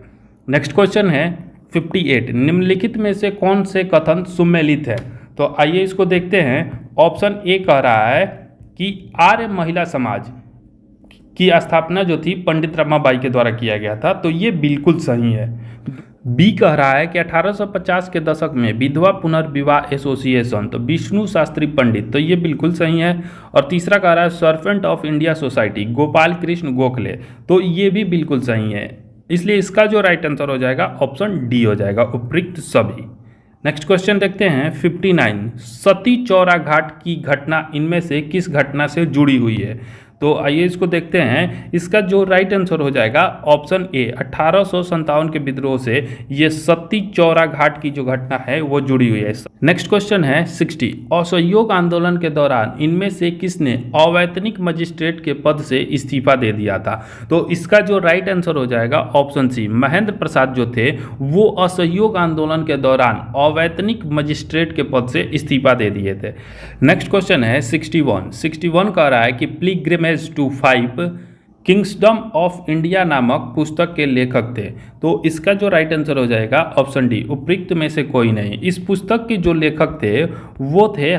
नेक्स्ट क्वेश्चन है 58। निम्नलिखित में से कौन से कथन सुमेलित है? तो आइए इसको देखते हैं। ऑप्शन ए कह रहा है कि आर्य महिला समाज की स्थापना जो थी पंडित रमाबाई के द्वारा किया गया था, तो ये बिल्कुल सही है। बी कह रहा है कि 1850 के दशक में विधवा पुनर्विवाह एसोसिएशन, तो विष्णु शास्त्री पंडित, तो ये बिल्कुल सही है। और तीसरा कह रहा है servant of India society, Gopal Krishna Gokhale, तो ये भी बिल्कुल सही है। इसलिए इसका जो राइट आंसर हो जाएगा ऑप्शन डी हो जाएगा, उपयुक्त सभी। नेक्स्ट क्वेश्चन देखते हैं 59। सती चौरा घाट की घटना इनमें से किस घटना से जुड़ी हुई है? तो आइए इसको देखते हैं। इसका जो राइट आंसर हो जाएगा ऑप्शन ए, 1857 के विद्रोह से ये सती चौरा घाट की जो घटना है वो जुड़ी हुई है। नेक्स्ट क्वेश्चन है 60। असहयोग आंदोलन के दौरान इनमें से किसने अवैतनिक मजिस्ट्रेट के पद से इस्तीफा दे दिया था? तो इसका जो राइट आंसर हो जाएगा ऑप्शन सी, महेंद्र प्रसाद जो थे वो असहयोग आंदोलन के दौरान अवैतनिक मजिस्ट्रेट के पद से इस्तीफा दे दिए थे। नेक्स्ट क्वेश्चन है 61 कह रहा है कि pilgrimage to 5 kingdom of India नामक पुस्तक के लेखक थे। तो इसका जो राइट आंसर हो जाएगा ऑप्शन डी, उपयुक्त में से कोई नहीं। इस पुस्तक के जो लेखक थे वो थे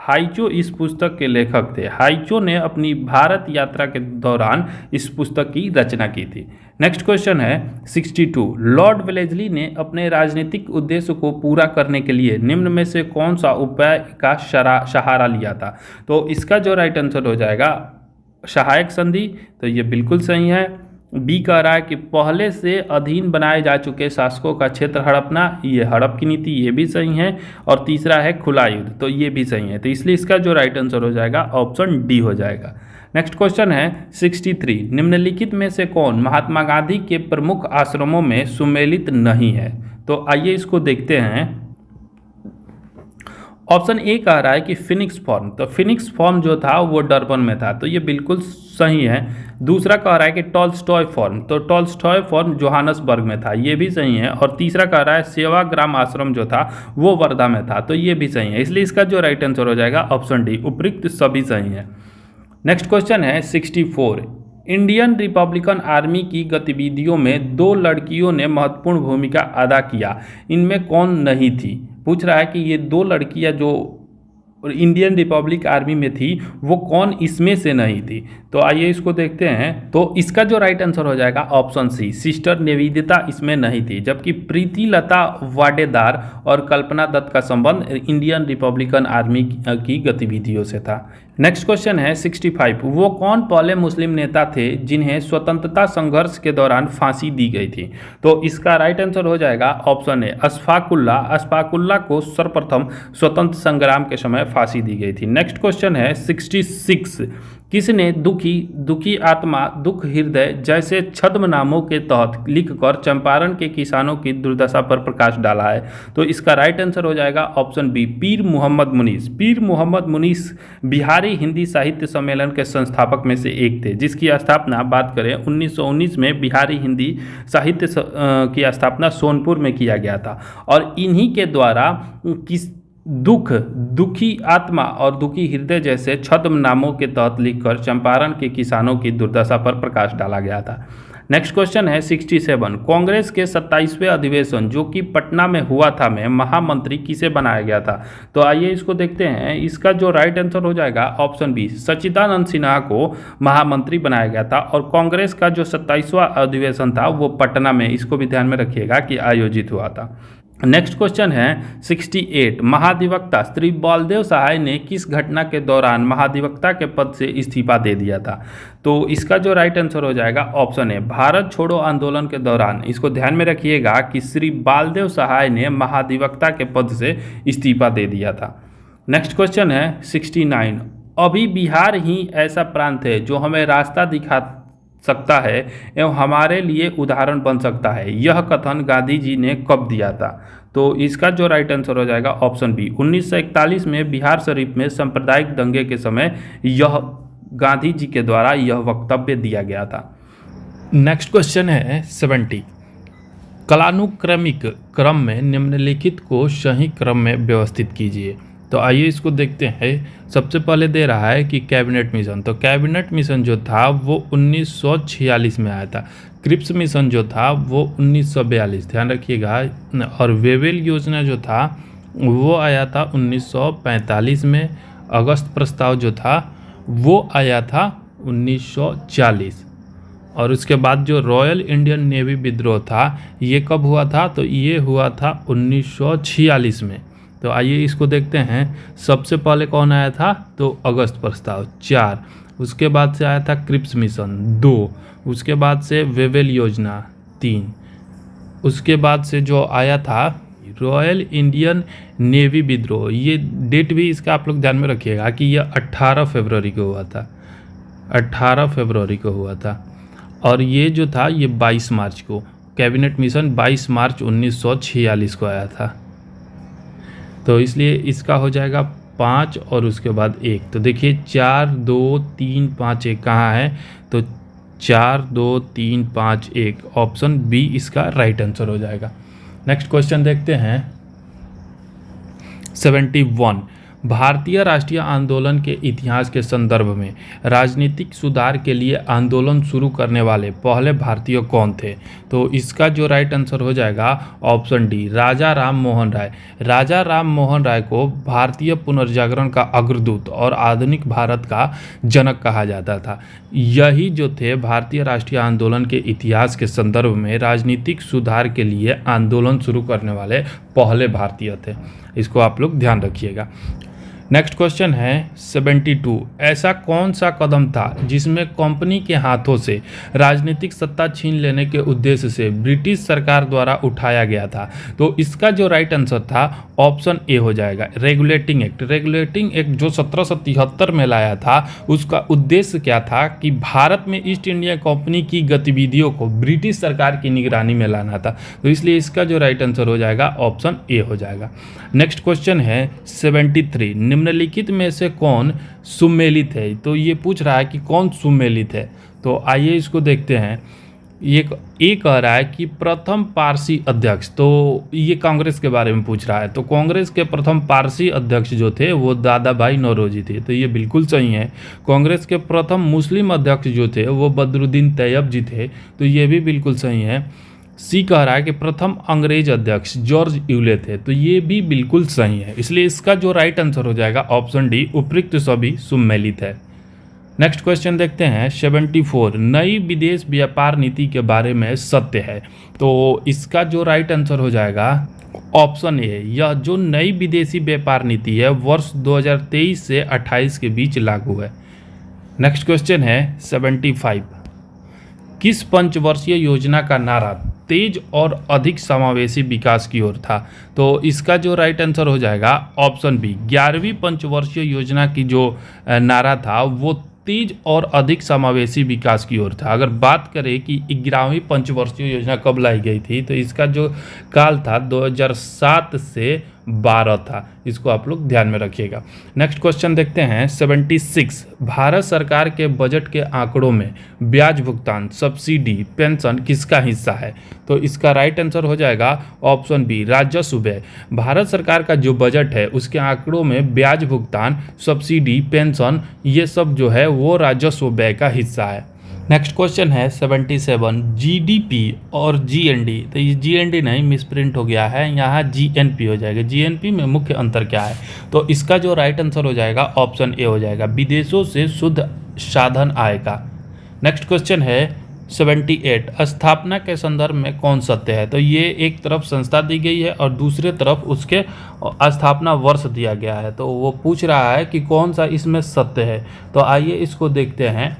हाइचो इस पुस्तक के लेखक थे। हाइचो ने अपनी भारत यात्रा के दौरान इस पुस्तक की रचना की थी। नेक्स्ट क्वेश्चन है 62। लॉर्ड वेलेस्ली ने अपने राजनीतिक उद्देश्य को पूरा करने के लिए निम्न में से कौन सा उपाय का सहारा लिया था? तो इसका जो राइट आंसर हो जाएगा सहायक संधि। तो ये बिल्कुल सही है। बी कह रहा है कि पहले से अधीन बनाए जा चुके शासकों का क्षेत्र हड़पना, ये हड़प की नीति, ये भी सही है। और तीसरा है खुला युद्ध, तो ये भी सही है। तो इसलिए इसका जो राइट आंसर हो जाएगा ऑप्शन डी हो जाएगा। नेक्स्ट क्वेश्चन है 63। निम्नलिखित में से कौन महात्मा गांधी के प्रमुख आश्रमों में सुमेलित नहीं है? तो आइए इसको देखते हैं। ऑप्शन ए कह रहा है कि फिनिक्स फॉर्म, तो फिनिक्स फॉर्म जो था वो डरबन में था, तो ये बिल्कुल सही है। दूसरा कह रहा है कि टॉल्स्टॉय फॉर्म, तो टॉल्स्टॉय फॉर्म जोहानसबर्ग में था, ये भी सही है। और तीसरा कह रहा है सेवाग्राम आश्रम जो था वो वर्धा में था, तो ये भी सही है। इसलिए इसका जो राइट आंसर हो जाएगा ऑप्शन डी, उपयुक्त सभी सही है। नेक्स्ट क्वेश्चन है 64। इंडियन रिपब्लिकन आर्मी की गतिविधियों में 2 लड़कियों ने महत्वपूर्ण भूमिका अदा किया, इनमें कौन नहीं थी? पूछ रहा है कि ये 2 लड़कियां जो इंडियन रिपब्लिक आर्मी में थी वो कौन इसमें से नहीं थी? तो आइए इसको देखते हैं। तो इसका जो राइट आंसर हो जाएगा ऑप्शन सी, सिस्टर निवेदिता इसमें नहीं थी, जबकि प्रीति लता वाडेदार और कल्पना दत्त का संबंध इंडियन रिपब्लिकन आर्मी की गतिविधियों से था। नेक्स्ट क्वेश्चन है 65। वो कौन पहले मुस्लिम नेता थे जिन्हें स्वतंत्रता संघर्ष के दौरान फांसी दी गई थी? तो इसका राइट आंसर हो जाएगा ऑप्शन ए, अशफाकुल्ला को सर्वप्रथम स्वतंत्र संग्राम के समय फांसी दी गई थी। नेक्स्ट क्वेश्चन है 66। किसने दुखी आत्मा दुख हृदय जैसे छद्म नामों के तहत लिखकर चंपारण के किसानों की दुर्दशा पर प्रकाश डाला है? तो इसका राइट आंसर हो जाएगा ऑप्शन बी, पीर मोहम्मद मुनीस। पीर मोहम्मद मुनीस बिहारी हिंदी साहित्य सम्मेलन के संस्थापक में से एक थे, जिसकी स्थापना बात करें 1919 में बिहारी हिंदी साहित्य की स्थापना सोनपुर में किया गया था। और इन्हीं के द्वारा दुखी आत्मा और दुखी हृदय जैसे छद्म नामों के तहत लिखकर चंपारण के किसानों की दुर्दशा पर प्रकाश डाला गया था। नेक्स्ट क्वेश्चन है 67। कांग्रेस के 27वें अधिवेशन जो कि पटना में हुआ था में महामंत्री किसे बनाया गया था? तो आइए इसको देखते हैं। इसका जो राइट आंसर हो जाएगा ऑप्शन बी, सच्चिदानंद सिन्हा को महामंत्री बनाया गया था। और कांग्रेस का जो 27वां अधिवेशन था वो पटना में, इसको भी ध्यान में रखिएगा कि आयोजित हुआ था। नेक्स्ट क्वेश्चन है 68। महाधिवक्ता श्री बलदेव सहाय ने किस घटना के दौरान महाधिवक्ता के पद से इस्तीफा दे दिया था? तो इसका जो राइट आंसर हो जाएगा ऑप्शन ए, भारत छोड़ो आंदोलन के दौरान। इसको ध्यान में रखिएगा कि श्री बलदेव सहाय ने महाधिवक्ता के पद से इस्तीफा दे दिया था। नेक्स्ट क्वेश्चन है 69। अभी बिहार ही ऐसा प्रांत है जो हमें रास्ता दिखा सकता है एवं हमारे लिए उदाहरण बन सकता है, यह कथन गांधी जी ने कब दिया था? तो इसका जो राइट आंसर हो जाएगा ऑप्शन बी, 1941 में बिहार शरीफ में सांप्रदायिक दंगे के समय यह गांधी जी के द्वारा यह वक्तव्य दिया गया था। नेक्स्ट क्वेश्चन है 70। कालानुक्रमिक क्रम में निम्नलिखित को सही क्रम में व्यवस्थित कीजिए। तो आइए इसको देखते हैं। सबसे पहले दे रहा है कि कैबिनेट मिशन, तो कैबिनेट मिशन जो था वो 1946 में आया था। क्रिप्स मिशन जो था वो 1942, ध्यान रखिएगा। और वेवेल योजना जो था वो आया था 1945 में। अगस्त प्रस्ताव जो था वो आया था 1940। और उसके बाद जो रॉयल इंडियन नेवी विद्रोह था ये कब हुआ था? तो ये हुआ था 1946 में। तो आइए इसको देखते हैं। सबसे पहले कौन आया था? तो अगस्त प्रस्ताव 4, उसके बाद से आया था क्रिप्स मिशन 2, उसके बाद से वेवेल योजना 3, उसके बाद से जो आया था रॉयल इंडियन नेवी विद्रोह, ये डेट भी इसका आप लोग ध्यान में रखिएगा कि यह 18 फरवरी को हुआ था, 18 फरवरी को हुआ था। और ये जो था ये 22 मार्च को, कैबिनेट मिशन 22 मार्च 1946 को आया था। तो इसलिए इसका हो जाएगा 5 और उसके बाद 1। तो देखिए 4 2 3 5 1 कहाँ है, तो 4 2 3 5 1 ऑप्शन बी इसका राइट आंसर हो जाएगा। नेक्स्ट क्वेश्चन देखते हैं 71। भारतीय राष्ट्रीय आंदोलन के इतिहास के संदर्भ में राजनीतिक सुधार के लिए आंदोलन शुरू करने वाले पहले भारतीय कौन थे? तो इसका जो राइट आंसर हो जाएगा ऑप्शन डी, राजा राम मोहन राय। राजा राम मोहन राय को भारतीय पुनर्जागरण का अग्रदूत और आधुनिक भारत का जनक कहा जाता था। यही जो थे भारतीय राष्ट्रीय आंदोलन के इतिहास के संदर्भ में राजनीतिक सुधार के लिए आंदोलन शुरू करने वाले पहले भारतीय थे। इसको आप लोग ध्यान रखिएगा। नेक्स्ट क्वेश्चन है 72। ऐसा कौन सा कदम था जिसमें कंपनी के हाथों से राजनीतिक सत्ता छीन लेने के उद्देश्य से ब्रिटिश सरकार द्वारा उठाया गया था? तो इसका जो राइट आंसर था ऑप्शन ए हो जाएगा, रेगुलेटिंग एक्ट। रेगुलेटिंग एक्ट जो 1773 में लाया था, उसका उद्देश्य क्या था कि भारत में ईस्ट इंडिया कंपनी की गतिविधियों को ब्रिटिश सरकार की निगरानी में लाना था। तो इसलिए इसका जो राइट आंसर हो जाएगा ऑप्शन ए हो जाएगा। नेक्स्ट क्वेश्चन है 73। निम्नलिखित में से कौन सुमेलित है? तो ये पूछ रहा है कि कौन सुमेलित है। तो आइए इसको देखते हैं। ये कह रहा है कि प्रथम पारसी अध्यक्ष, तो ये कांग्रेस के बारे में पूछ रहा है। तो कांग्रेस के प्रथम पारसी अध्यक्ष जो थे वो दादा भाई नौरोजी थे, तो ये बिल्कुल सही है। कांग्रेस के प्रथम मुस्लिम अध्यक्ष जो थे वो बदरुद्दीन तैयब जी थे, तो ये भी बिल्कुल सही है। सी कह रहा है कि प्रथम अंग्रेज अध्यक्ष जॉर्ज यूले थे, तो ये भी बिल्कुल सही है। इसलिए इसका जो राइट आंसर हो जाएगा ऑप्शन डी, उपयुक्त सभी सुमेलित है। नेक्स्ट क्वेश्चन देखते हैं 74। नई विदेश व्यापार नीति के बारे में सत्य है? तो इसका जो राइट आंसर हो जाएगा ऑप्शन ए, यह जो नई विदेशी व्यापार नीति है वर्ष 2023 से 28 के बीच लागू है। नेक्स्ट क्वेश्चन है 75। किस पंचवर्षीय योजना का नारा तेज और अधिक समावेशी विकास की ओर था? तो इसका जो राइट आंसर हो जाएगा ऑप्शन बी, 11वीं पंचवर्षीय योजना की जो नारा था वो तेज और अधिक समावेशी विकास की ओर था। अगर बात करें कि 11वीं पंचवर्षीय योजना कब लाई गई थी, तो इसका जो काल था 2007 से 12 था। इसको आप लोग ध्यान में रखिएगा। नेक्स्ट क्वेश्चन देखते हैं 76। भारत सरकार के बजट के आंकड़ों में ब्याज भुगतान, सब्सिडी, पेंशन किसका हिस्सा है? तो इसका राइट आंसर हो जाएगा ऑप्शन बी, राजस्व व्यय। भारत सरकार का जो बजट है उसके आंकड़ों में ब्याज भुगतान, सब्सिडी, पेंशन ये सब जो है वो राजस्व व्यय का हिस्सा है। नेक्स्ट क्वेश्चन है 77। जीडीपी और जीएनडी, तो ये जीएनडी नहीं, मिसप्रिंट हो गया है, यहाँ जीएनपी हो जाएगा। जीएनपी में मुख्य अंतर क्या है? तो इसका जो राइट आंसर हो जाएगा ऑप्शन ए हो जाएगा, विदेशों से शुद्ध साधन आय का। नेक्स्ट क्वेश्चन है 78। स्थापना के संदर्भ में कौन सत्य है? तो ये एक तरफ संस्था दी गई है और दूसरे तरफ उसके स्थापना वर्ष दिया गया है, तो वो पूछ रहा है कि कौन सा इसमें सत्य है। तो आइए इसको देखते हैं।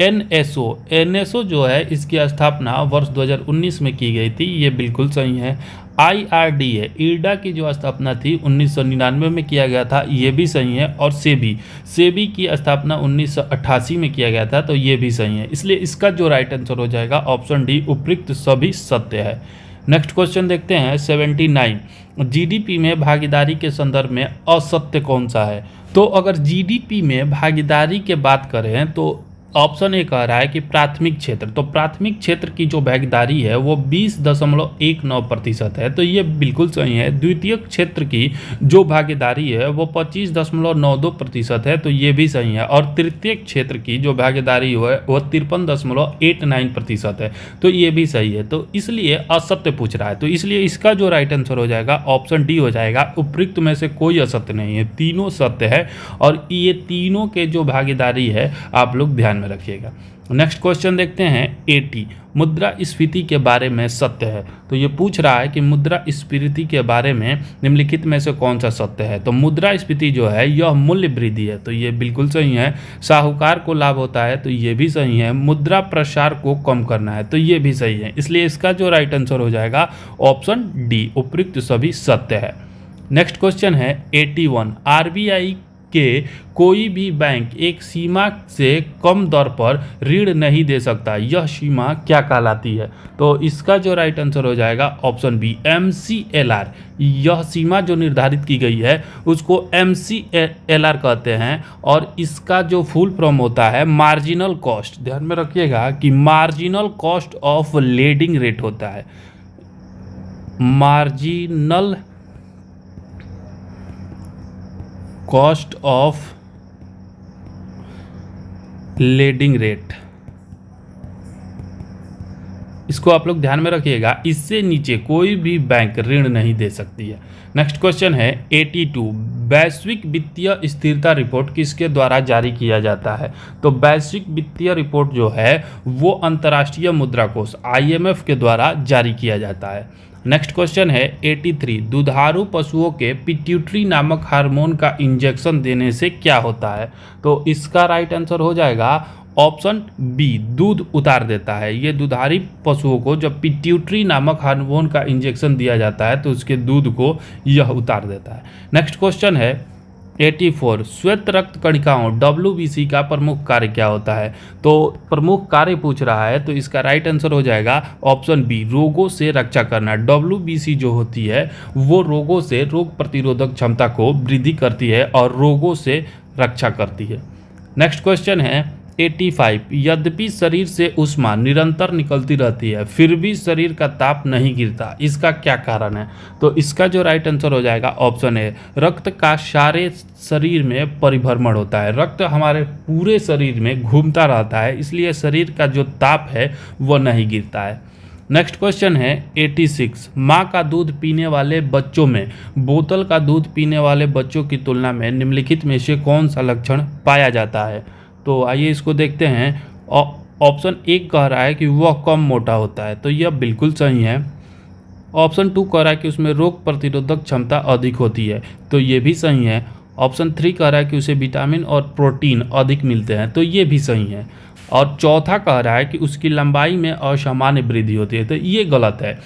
एनएसओ जो है इसकी स्थापना वर्ष 2019 में की गई थी, ये बिल्कुल सही है। IRDA इरडा की जो स्थापना थी 1999 में किया गया था, ये भी सही है। और सेबी की स्थापना 1988 में किया गया था, तो ये भी सही है। इसलिए इसका जो राइट आंसर हो जाएगा ऑप्शन डी, उपयुक्त सभी सत्य है। नेक्स्ट क्वेश्चन देखते हैं 79। जीडीपी में भागीदारी के संदर्भ में असत्य कौन सा है? तो अगर जीडीपी में भागीदारी के बात करें तो ऑप्शन ए कह रहा है कि प्राथमिक क्षेत्र, तो प्राथमिक क्षेत्र की जो भागीदारी है वो 20.19% है, तो ये बिल्कुल सही है। द्वितीयक क्षेत्र की जो भागीदारी है वो 25.92% है, तो ये भी सही है। और तृतीयक क्षेत्र की जो भागीदारी है वो 53.89% है, तो ये भी सही है। तो इसलिए असत्य पूछ रहा है, तो इसलिए इसका जो राइट आंसर हो जाएगा ऑप्शन डी हो जाएगा, उपयुक्त में से कोई असत्य नहीं है, तीनों सत्य है। और ये तीनों के जो भागीदारी है आप लोग ध्यान में रखिएगा। नेक्स्ट क्वेश्चन देखते हैं 80। मुद्रास्फीति के बारे में सत्य है? तो ये पूछ रहा है कि मुद्रास्फीति के बारे में निम्नलिखित में से कौन सा सत्य है। तो मुद्रास्फीति जो है यह मूल्य वृद्धि है, तो ये बिल्कुल सही है। साहूकार को लाभ होता है, तो ये भी सही है। मुद्रा प्रसार को कम करना है, तो ये भी सही है। इसलिए इसका जो राइट आंसर हो जाएगा ऑप्शन डी, उपयुक्त सभी सत्य है। नेक्स्ट क्वेश्चन है 81, आरबीआई के कोई भी बैंक एक सीमा से कम दर पर ऋण नहीं दे सकता, यह सीमा क्या कहलाती है? तो इसका जो राइट आंसर हो जाएगा ऑप्शन बी, MCLR। यह सीमा जो निर्धारित की गई है उसको MCLR कहते हैं और इसका जो फुल फॉर्म होता है मार्जिनल कॉस्ट। ध्यान में रखिएगा कि marginal cost of lending rate होता है, marginal cost of lending rate. इसको आप लोग ध्यान में रखिएगा, इससे नीचे कोई भी बैंक ऋण नहीं दे सकती है। नेक्स्ट क्वेश्चन है 82, वैश्विक वित्तीय स्थिरता रिपोर्ट किसके द्वारा जारी किया जाता है? तो वैश्विक वित्तीय रिपोर्ट जो है वो अंतर्राष्ट्रीय मुद्रा कोष IMF के द्वारा जारी किया जाता है। नेक्स्ट क्वेश्चन है 83, दुधारू पशुओं के पिट्यूटरी नामक हार्मोन का इंजेक्शन देने से क्या होता है? तो इसका राइट आंसर हो जाएगा ऑप्शन बी, दूध उतार देता है। ये दुधारी पशुओं को जब पिट्यूटरी नामक हार्मोन का इंजेक्शन दिया जाता है तो उसके दूध को यह उतार देता है। नेक्स्ट क्वेश्चन है 84, श्वेत रक्त कणिकाओं WBC का प्रमुख कार्य क्या होता है? तो प्रमुख कार्य पूछ रहा है, तो इसका राइट आंसर हो जाएगा ऑप्शन बी, रोगों से रक्षा करना। WBC जो होती है वो रोगों से रोग प्रतिरोधक क्षमता को वृद्धि करती है और रोगों से रक्षा करती है। नेक्स्ट क्वेश्चन है 85, यद्यपि शरीर से ऊष्मा निरंतर निकलती रहती है फिर भी शरीर का ताप नहीं गिरता, इसका क्या कारण है? तो इसका जो राइट आंसर हो जाएगा ऑप्शन ए, रक्त का सारे शरीर में परिभ्रमण होता है। रक्त हमारे पूरे शरीर में घूमता रहता है, इसलिए शरीर का जो ताप है वो नहीं गिरता है। नेक्स्ट क्वेश्चन है 86, माँ का दूध पीने वाले बच्चों में बोतल का दूध पीने वाले बच्चों की तुलना में निम्नलिखित में से कौन सा लक्षण पाया जाता है? तो आइए इसको देखते हैं। ऑप्शन 1 कह रहा है कि वह कम मोटा होता है, तो यह बिल्कुल सही है। ऑप्शन 2 कह रहा है कि उसमें रोग प्रतिरोधक क्षमता अधिक होती है, तो ये भी सही है। ऑप्शन 3 कह रहा है कि उसे विटामिन और प्रोटीन अधिक मिलते हैं, तो ये भी सही है। और चौथा कह रहा है कि उसकी लंबाई में असामान्य वृद्धि होती है, तो ये गलत है।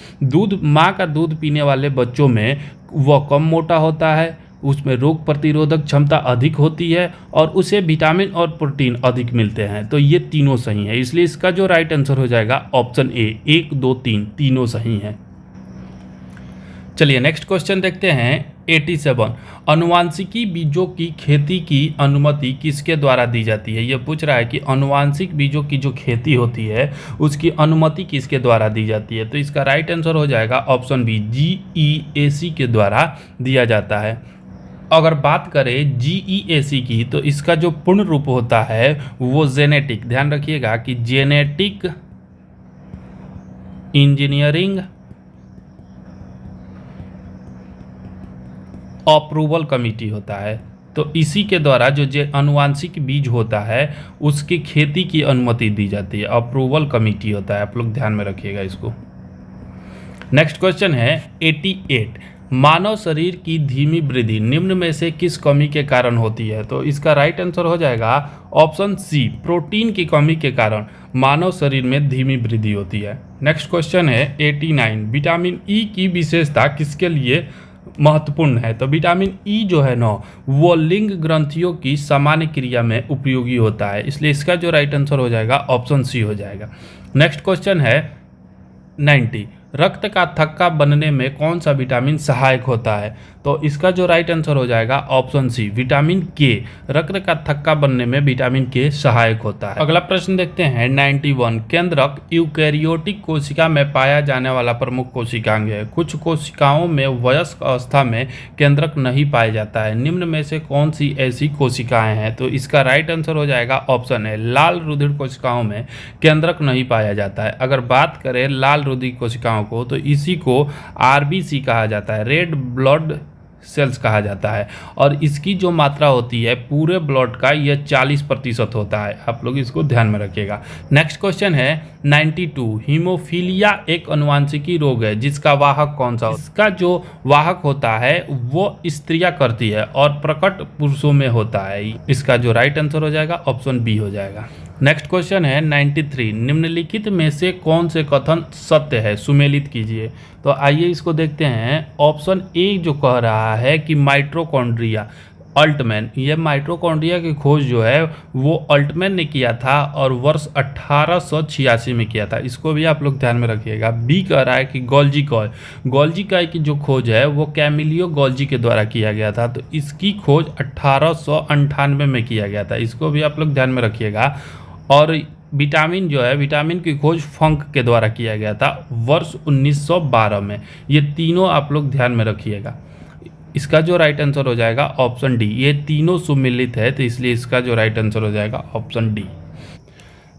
माँ का दूध पीने वाले बच्चों में वह कम मोटा होता है, उसमें रोग प्रतिरोधक क्षमता अधिक होती है और उसे विटामिन और प्रोटीन अधिक मिलते हैं, तो ये तीनों सही है। इसलिए इसका जो राइट आंसर हो जाएगा ऑप्शन ए, 1, 2, 3 तीनों सही हैं। चलिए नेक्स्ट क्वेश्चन देखते हैं 87, अनुवांशिकी बीजों की खेती की अनुमति किसके द्वारा दी जाती है? ये पूछ रहा है कि अनुवांशिक बीजों की जो खेती होती है उसकी अनुमति किसके द्वारा दी जाती है? तो इसका राइट आंसर हो जाएगा ऑप्शन बी, GEAC के द्वारा दिया जाता है। अगर बात करें GEAC की, तो इसका जो पूर्ण रूप होता है वो जेनेटिक, ध्यान रखिएगा कि जेनेटिक इंजीनियरिंग अप्रूवल कमेटी होता है। तो इसी के द्वारा जो अनुवांशिक बीज होता है उसकी खेती की अनुमति दी जाती है, अप्रूवल कमेटी होता है। आप लोग ध्यान में रखिएगा इसको। नेक्स्ट क्वेश्चन है 88, मानव शरीर की धीमी वृद्धि निम्न में से किस कमी के कारण होती है? तो इसका राइट आंसर हो जाएगा ऑप्शन सी, प्रोटीन की कमी के कारण मानव शरीर में धीमी वृद्धि होती है। नेक्स्ट क्वेश्चन है 89, विटामिन ई की विशेषता किसके लिए महत्वपूर्ण है? तो विटामिन ई जो है ना वो लिंग ग्रंथियों की सामान्य क्रिया में उपयोगी होता है, इसलिए इसका जो राइट आंसर हो जाएगा ऑप्शन सी हो जाएगा। नेक्स्ट क्वेश्चन है 90, रक्त का थक्का बनने में कौन सा विटामिन सहायक होता है? तो इसका जो राइट आंसर हो जाएगा ऑप्शन सी, विटामिन के। रक्त का थक्का बनने में विटामिन के सहायक होता है। अगला प्रश्न देखते हैं 91, केंद्रक यूकैरियोटिक कोशिका में पाया जाने वाला प्रमुख कोशिकांग है। कुछ कोशिकाओं में वयस्क अवस्था में केंद्रक नहीं पाया जाता है, निम्न में से कौन सी ऐसी कोशिकाएं हैं? तो इसका राइट आंसर हो जाएगा ऑप्शन है, लाल रुधिर कोशिकाओं में केंद्रक नहीं पाया जाता है। अगर बात करें लाल रुधिर कोशिकाओं को, तो इसी को RBC कहा जाता है, रेड ब्लड सेल्स कहा जाता है और इसकी जो मात्रा होती है पूरे ब्लड का यह 40% होता है। आप लोग इसको ध्यान में रखिएगा। नेक्स्ट क्वेश्चन है 92, हीमोफीलिया एक अनुवांशिकी रोग है जिसका वाहक कौन सा? इसका जो वाहक होता है वो स्त्रियां करती है और प्रकट पुरुषों में होता है। इसका जो राइट आंसर हो जाएगा ऑप्शन बी हो जाएगा। नेक्स्ट क्वेश्चन है 93, निम्नलिखित में से कौन से कथन सत्य है? सुमेलित कीजिए। तो आइए इसको देखते हैं। ऑप्शन ए जो कह रहा है कि माइटोकॉन्ड्रिया, अल्टमैन, यह माइटोकॉन्ड्रिया की खोज जो है वो अल्टमैन ने किया था और वर्ष 1886 में किया था। इसको भी आप लोग ध्यान में रखिएगा। बी कह रहा है कि गोल्जी कॉय की जो खोज है वो कैमिलियो गोल्जी के द्वारा किया गया था, तो इसकी खोज 1898 में किया गया था। इसको भी आप लोग ध्यान में रखिएगा। और विटामिन जो है, विटामिन की खोज फंक के द्वारा किया गया था वर्ष 1912 में। ये तीनों आप लोग ध्यान में रखिएगा। इसका जो राइट आंसर हो जाएगा ऑप्शन डी। ये तीनों सुमिलित है तो इसलिए इसका जो राइट आंसर हो जाएगा ऑप्शन डी।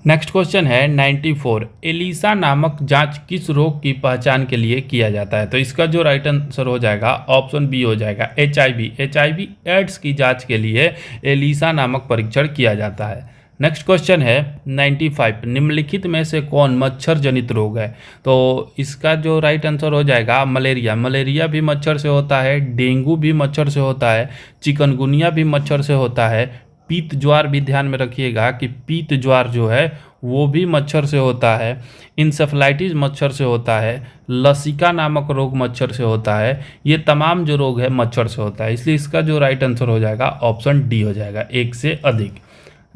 नेक्स्ट क्वेश्चन है 94, एलिसा नामक जांच किस रोग की पहचान के लिए किया जाता है? तो इसका जो राइट आंसर हो जाएगा ऑप्शन बी हो जाएगा, HIV एड्स की जांच के लिए एलिसा नामक परीक्षण किया जाता है। नेक्स्ट क्वेश्चन है 95, निम्नलिखित में से कौन मच्छर जनित रोग है? तो इसका जो राइट आंसर हो जाएगा मलेरिया भी मच्छर से होता है, डेंगू भी मच्छर से होता है, चिकनगुनिया भी मच्छर से होता है, पीत ज्वार भी ध्यान में रखिएगा कि पीत ज्वार जो है वो भी मच्छर से होता है, इंसेफ्लाइटिस मच्छर से होता है, लसिका नामक रोग मच्छर से होता है। ये तमाम जो रोग है मच्छर से होता है, इसलिए इसका जो राइट आंसर हो जाएगा ऑप्शन डी हो जाएगा, एक से अधिक।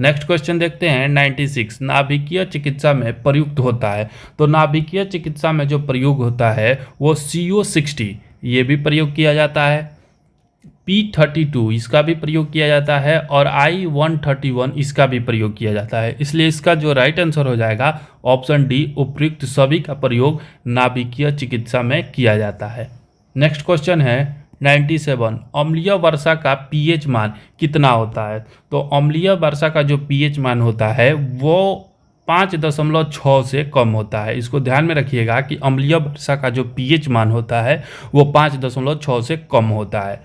नेक्स्ट क्वेश्चन देखते हैं 96, नाभिकीय चिकित्सा में प्रयुक्त होता है। तो नाभिकीय चिकित्सा में जो प्रयोग होता है वो CO60 ये भी प्रयोग किया जाता है, P32 इसका भी प्रयोग किया जाता है और I-131 इसका भी प्रयोग किया जाता है। इसलिए इसका जो राइट आंसर हो जाएगा ऑप्शन डी, उपयुक्त सभी का प्रयोग नाभिकीय चिकित्सा में किया जाता है। नेक्स्ट क्वेश्चन है 97, अम्लीय वर्षा का pH मान कितना होता है? तो अम्लीय वर्षा का जो pH मान होता है वो 5.6 से कम होता है। इसको ध्यान में रखिएगा कि अम्लीय वर्षा का जो pH मान होता है वो 5.6 से कम होता है।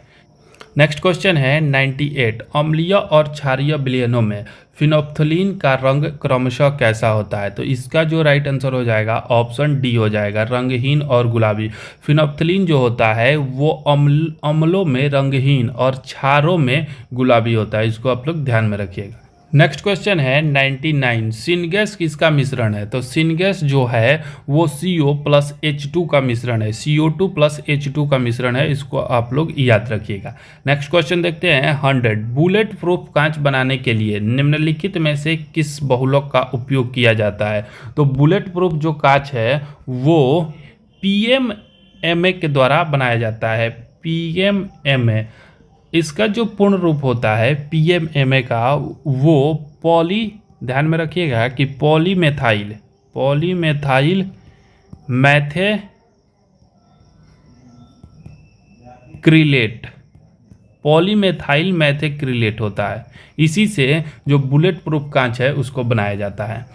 नेक्स्ट क्वेश्चन है 98, अम्लीय और क्षारीय विलयनों में फिनोप्थलीन का रंग क्रमशः कैसा होता है? तो इसका जो राइट आंसर हो जाएगा ऑप्शन डी हो जाएगा, रंगहीन और गुलाबी। फिनोप्थलीन जो होता है वो अम्लों में रंगहीन और क्षारों में गुलाबी होता है। इसको आप लोग ध्यान में रखिएगा। नेक्स्ट क्वेश्चन है 99, सिनगैस किसका मिश्रण है? तो सिनगैस जो है वो CO प्लस H2 का मिश्रण है, CO2 प्लस H2 का मिश्रण है। इसको आप लोग याद रखिएगा। नेक्स्ट क्वेश्चन देखते हैं 100, बुलेट प्रूफ कांच बनाने के लिए निम्नलिखित में से किस बहुलक का उपयोग किया जाता है? तो बुलेट प्रूफ जो कांच है वो PMMA के द्वारा बनाया जाता है, PMMA। इसका जो पूर्ण रूप होता है PMMA का वो ध्यान में रखिएगा कि पॉलीमेथाइल मैथेक्रिलेट होता है। इसी से जो बुलेट प्रूफ कांच है उसको बनाया जाता है।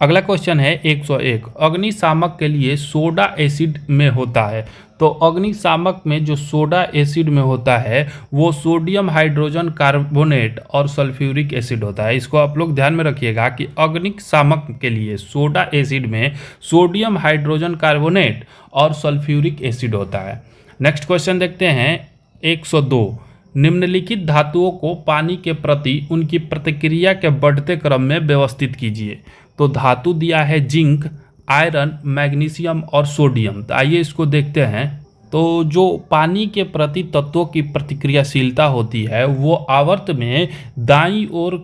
अगला क्वेश्चन है 101, अग्निशामक के लिए सोडा एसिड में होता है। तो अग्निशामक में जो सोडा एसिड में होता है वो सोडियम हाइड्रोजन कार्बोनेट और सल्फ्यूरिक एसिड होता है। इसको आप लोग ध्यान में रखिएगा कि अग्निशामक के लिए सोडा एसिड में सोडियम हाइड्रोजन कार्बोनेट और सल्फ्यूरिक एसिड होता है। नेक्स्ट क्वेश्चन देखते हैं 102, निम्नलिखित धातुओं को पानी के प्रति उनकी प्रतिक्रिया के बढ़ते क्रम में व्यवस्थित कीजिए। तो धातु दिया है जिंक, आयरन, मैग्नीशियम और सोडियम। तो आइए इसको देखते हैं। तो जो पानी के प्रति तत्वों की प्रतिक्रियाशीलता होती है वो आवर्त में दाईं ओर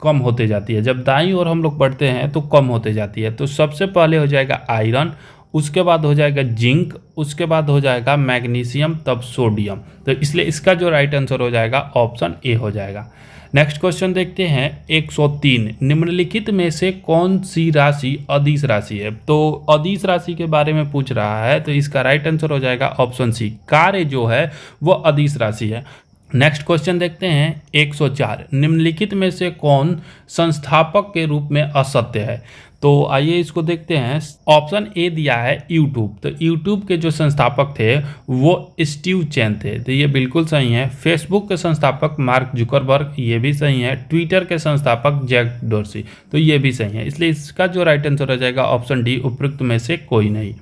कम होते जाती है। जब दाईं ओर हम लोग बढ़ते हैं तो कम होते जाती है। तो सबसे पहले हो जाएगा आयरन, उसके बाद हो जाएगा जिंक, उसके बाद हो जाएगा मैग्नीशियम, तब सोडियम। तो इसलिए इसका जो राइट आंसर हो जाएगा ऑप्शन ए हो जाएगा। नेक्स्ट क्वेश्चन देखते हैं 103, निम्नलिखित में से कौन सी राशि अदिश राशि है? तो अदिश राशि के बारे में पूछ रहा है तो इसका राइट आंसर हो जाएगा ऑप्शन सी, कार्य जो है वो अदिश राशि है। नेक्स्ट क्वेश्चन देखते हैं 104, निम्नलिखित में से कौन संस्थापक के रूप में असत्य है। तो आइए इसको देखते हैं। ऑप्शन ए दिया है यूट्यूब, तो यूट्यूब के जो संस्थापक थे वो स्टीव चैन थे, तो ये बिल्कुल सही है। फेसबुक के संस्थापक मार्क जुकरबर्ग, ये भी सही है। ट्विटर के संस्थापक जैक डोर्सी, तो ये भी सही है। इसलिए इसका जो राइट आंसर हो जाएगा ऑप्शन डी, उपयुक्त में से कोई नहीं।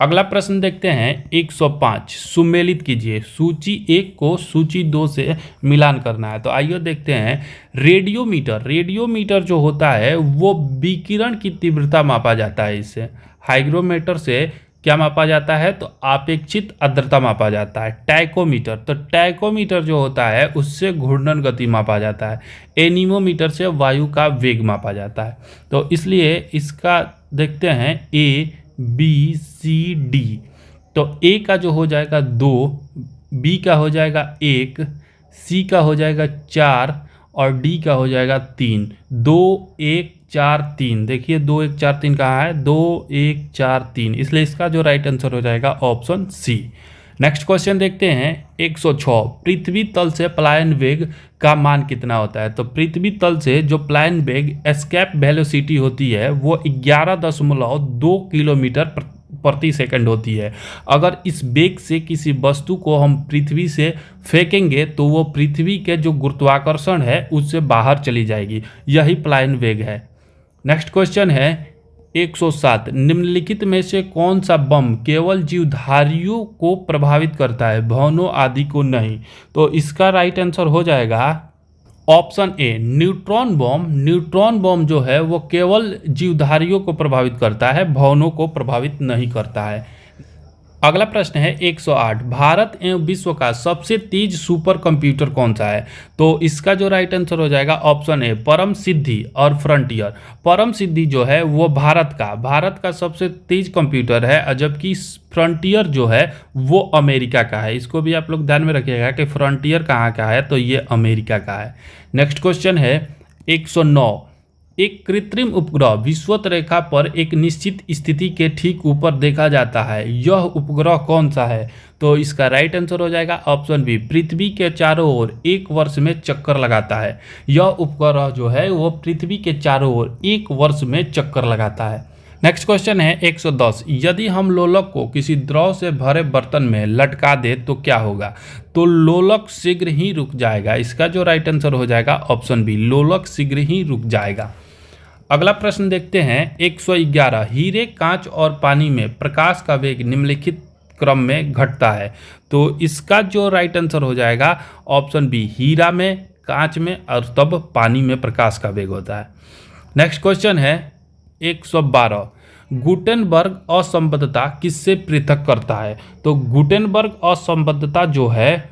अगला प्रश्न देखते हैं 105, सुमेलित कीजिए, सूची 1 को सूची 2 से मिलान करना है। तो आइए देखते हैं। रेडियोमीटर जो होता है वो विकिरण की तीव्रता मापा जाता है इससे। हाइग्रोमीटर से क्या मापा जाता है, तो अपेक्षित आर्द्रता मापा जाता है। टैकोमीटर जो होता है उससे घूर्णन गति मापा जाता है। एनीमोमीटर से वायु का वेग मापा जाता है। तो इसलिए इसका देखते हैं ए बी सी डी। तो ए का जो हो जाएगा 2, बी का हो जाएगा 1, सी का हो जाएगा 4 और डी का हो जाएगा 3। 2 1 4 3, देखिए 2 1 4 3 कहाँ है, 2 1 4 3, इसलिए इसका जो राइट आंसर हो जाएगा ऑप्शन सी। नेक्स्ट क्वेश्चन देखते हैं 106, पृथ्वी तल से पलायन वेग का मान कितना होता है। तो पृथ्वी तल से जो पलायन वेग एस्केप वेलोसिटी होती है वो 11.2 किलोमीटर प्रति सेकंड होती है। अगर इस वेग से किसी वस्तु को हम पृथ्वी से फेंकेंगे तो वो पृथ्वी के जो गुरुत्वाकर्षण है उससे बाहर चली जाएगी, यही पलायन वेग है। नेक्स्ट क्वेश्चन है 107, निम्नलिखित में से कौन सा बम केवल जीवधारियों को प्रभावित करता है, भवनों आदि को नहीं। तो इसका राइट आंसर हो जाएगा option A, neutron bomb. Neutron bomb जो है वो केवल जीवधारियों को प्रभावित करता है, भवनों को प्रभावित नहीं करता है। अगला प्रश्न है 108, भारत एवं विश्व का सबसे तेज सुपर कंप्यूटर कौन सा है। तो इसका जो राइट आंसर हो जाएगा ऑप्शन ए, परम सिद्धि और फ्रंटियर। परम सिद्धि जो है वो भारत का सबसे तेज कंप्यूटर है, जबकि फ्रंटियर जो है वो अमेरिका का है। इसको भी आप लोग ध्यान में रखिएगा कि फ्रंटियर कहाँ का है, तो ये अमेरिका का है। नेक्स्ट क्वेश्चन है 109, एक कृत्रिम उपग्रह विषुवत रेखा पर एक निश्चित स्थिति के ठीक ऊपर देखा जाता है, यह उपग्रह कौन सा है। तो इसका राइट आंसर हो जाएगा ऑप्शन बी, पृथ्वी के चारों ओर 1 वर्ष में चक्कर लगाता है। यह उपग्रह जो है वो पृथ्वी के चारों ओर 1 वर्ष में चक्कर लगाता है। नेक्स्ट क्वेश्चन है 110, यदि हम लोलक को किसी द्रव से भरे बर्तन में लटका दे तो क्या होगा। तो लोलक शीघ्र ही रुक जाएगा। इसका जो राइट आंसर हो जाएगा ऑप्शन बी, लोलक शीघ्र ही रुक जाएगा। अगला प्रश्न देखते हैं 111, हीरे, कांच और पानी में प्रकाश का वेग निम्नलिखित क्रम में घटता है। तो इसका जो राइट आंसर हो जाएगा ऑप्शन बी, हीरा में, कांच में और तब पानी में प्रकाश का वेग होता है। नेक्स्ट क्वेश्चन है 112, गुटेनबर्ग असंबद्धता किससे पृथक करता है। तो गुटेनबर्ग असंबद्धता जो है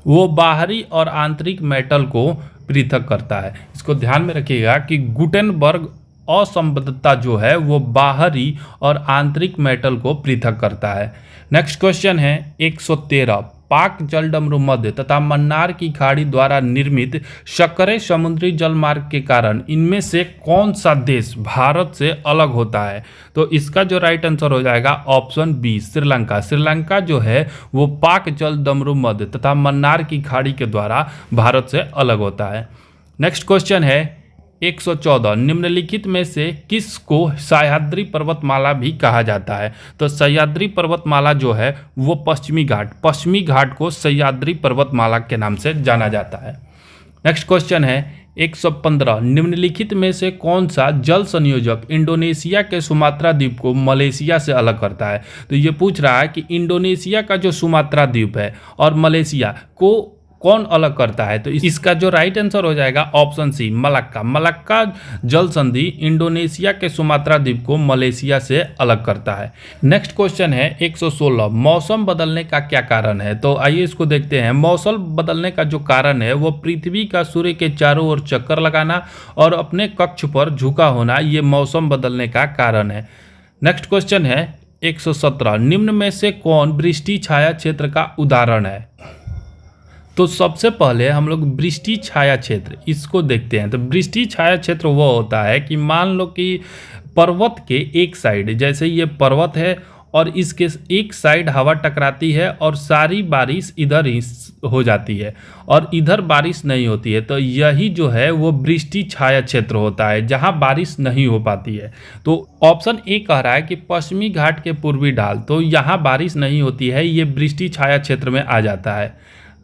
वो बाहरी और आंतरिक मेटल को पृथक करता है। इसको ध्यान में रखिएगा कि गुटेनबर्ग असंबद्धता जो है वो बाहरी और आंतरिक मेटल को पृथक करता है। नेक्स्ट क्वेश्चन है 113, पाक जलडमरू मध्य तथा मन्नार की खाड़ी द्वारा निर्मित सक्रिय समुद्री जलमार्ग के कारण इनमें से कौन सा देश भारत से अलग होता है। तो इसका जो राइट आंसर हो जाएगा ऑप्शन बी, श्रीलंका। श्रीलंका जो है वो पाक जलडमरू मध्य तथा मन्नार की खाड़ी के द्वारा भारत से अलग होता है। नेक्स्ट क्वेश्चन है 114, निम्नलिखित में से किस को सह्याद्री पर्वतमाला भी कहा जाता है। तो सह्याद्री पर्वतमाला जो है वो पश्चिमी घाट को सह्याद्री पर्वतमाला के नाम से जाना जाता है। नेक्स्ट क्वेश्चन है 115, निम्नलिखित में से कौन सा जल संयोजक इंडोनेशिया के सुमात्रा द्वीप को मलेशिया से अलग करता है। तो ये पूछ रहा है कि इंडोनेशिया का जो सुमात्रा द्वीप है और मलेशिया को कौन अलग करता है। तो इसका जो राइट आंसर हो जाएगा ऑप्शन सी, मलक्का जल संधि इंडोनेशिया के सुमात्रा द्वीप को मलेशिया से अलग करता है। नेक्स्ट क्वेश्चन है 116, मौसम बदलने का क्या कारण है। तो आइए इसको देखते हैं। मौसम बदलने का जो कारण है वो पृथ्वी का सूर्य के चारों ओर चक्कर लगाना और अपने कक्ष पर झुका होना, ये मौसम बदलने का कारण है। नेक्स्ट क्वेश्चन है 117, निम्न में से कौन वृष्टि छाया क्षेत्र का उदाहरण है। तो सबसे पहले हम लोग वृष्टि छाया क्षेत्र इसको देखते हैं। तो वृष्टि छाया क्षेत्र वो होता है कि मान लो कि पर्वत के एक साइड, जैसे ये पर्वत है और इसके एक साइड हवा टकराती है और सारी बारिश इधर ही हो जाती है और इधर बारिश नहीं होती है। तो यही जो है वो वृष्टि छाया क्षेत्र होता है जहां बारिश नहीं हो पाती है। तो ऑप्शन ए कह रहा है कि पश्चिमी घाट के पूर्वी ढाल, तो यहाँ बारिश नहीं होती है, ये वृष्टि छाया क्षेत्र में आ जाता है।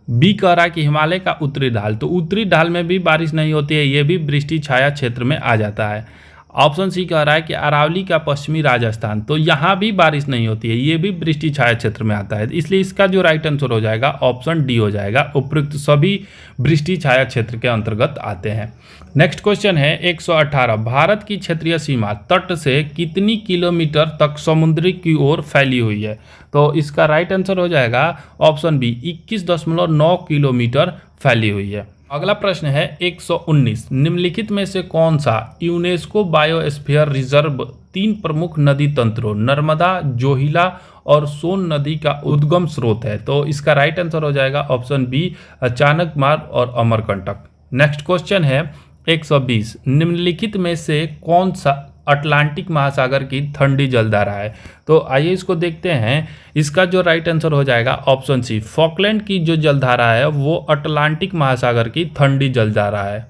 बी कह रहा है कि हिमालय का उत्तरी ढाल, तो उत्तरी ढाल में भी बारिश नहीं होती है, ये भी वृष्टि छाया क्षेत्र में आ जाता है। ऑप्शन सी कह रहा है कि अरावली का पश्चिमी राजस्थान, तो यहाँ भी बारिश नहीं होती है, ये भी वृष्टि छाया क्षेत्र में आता है। इसलिए इसका जो राइट आंसर हो जाएगा ऑप्शन डी हो जाएगा। उपयुक्त सभी वृष्टि छाया क्षेत्र के अंतर्गत आते हैं। नेक्स्ट क्वेश्चन है 118, भारत की क्षेत्रीय सीमा तट से कितनी किलोमीटर तक समुद्र की ओर फैली हुई है? तो इसका राइट आंसर हो जाएगा ऑप्शन बी, 21.9 किलोमीटर फैली हुई है। अगला प्रश्न है 119, निम्नलिखित में से कौन सा यूनेस्को बायोस्फीयर रिजर्व 3 प्रमुख नदी तंत्रों नर्मदा, जोहिला और सोन नदी का उद्गम स्रोत है? तो इसका राइट आंसर हो जाएगा ऑप्शन बी, चाणक्यमार्ग और अमरकंटक। नेक्स्ट क्वेश्चन है 120, निम्नलिखित में से कौन सा अटलांटिक महासागर की ठंडी जलधारा है? तो आइए इसको देखते हैं। इसका जो राइट आंसर हो जाएगा ऑप्शन सी, फॉकलैंड की जो जलधारा है वो अटलांटिक महासागर की ठंडी जलधारा है।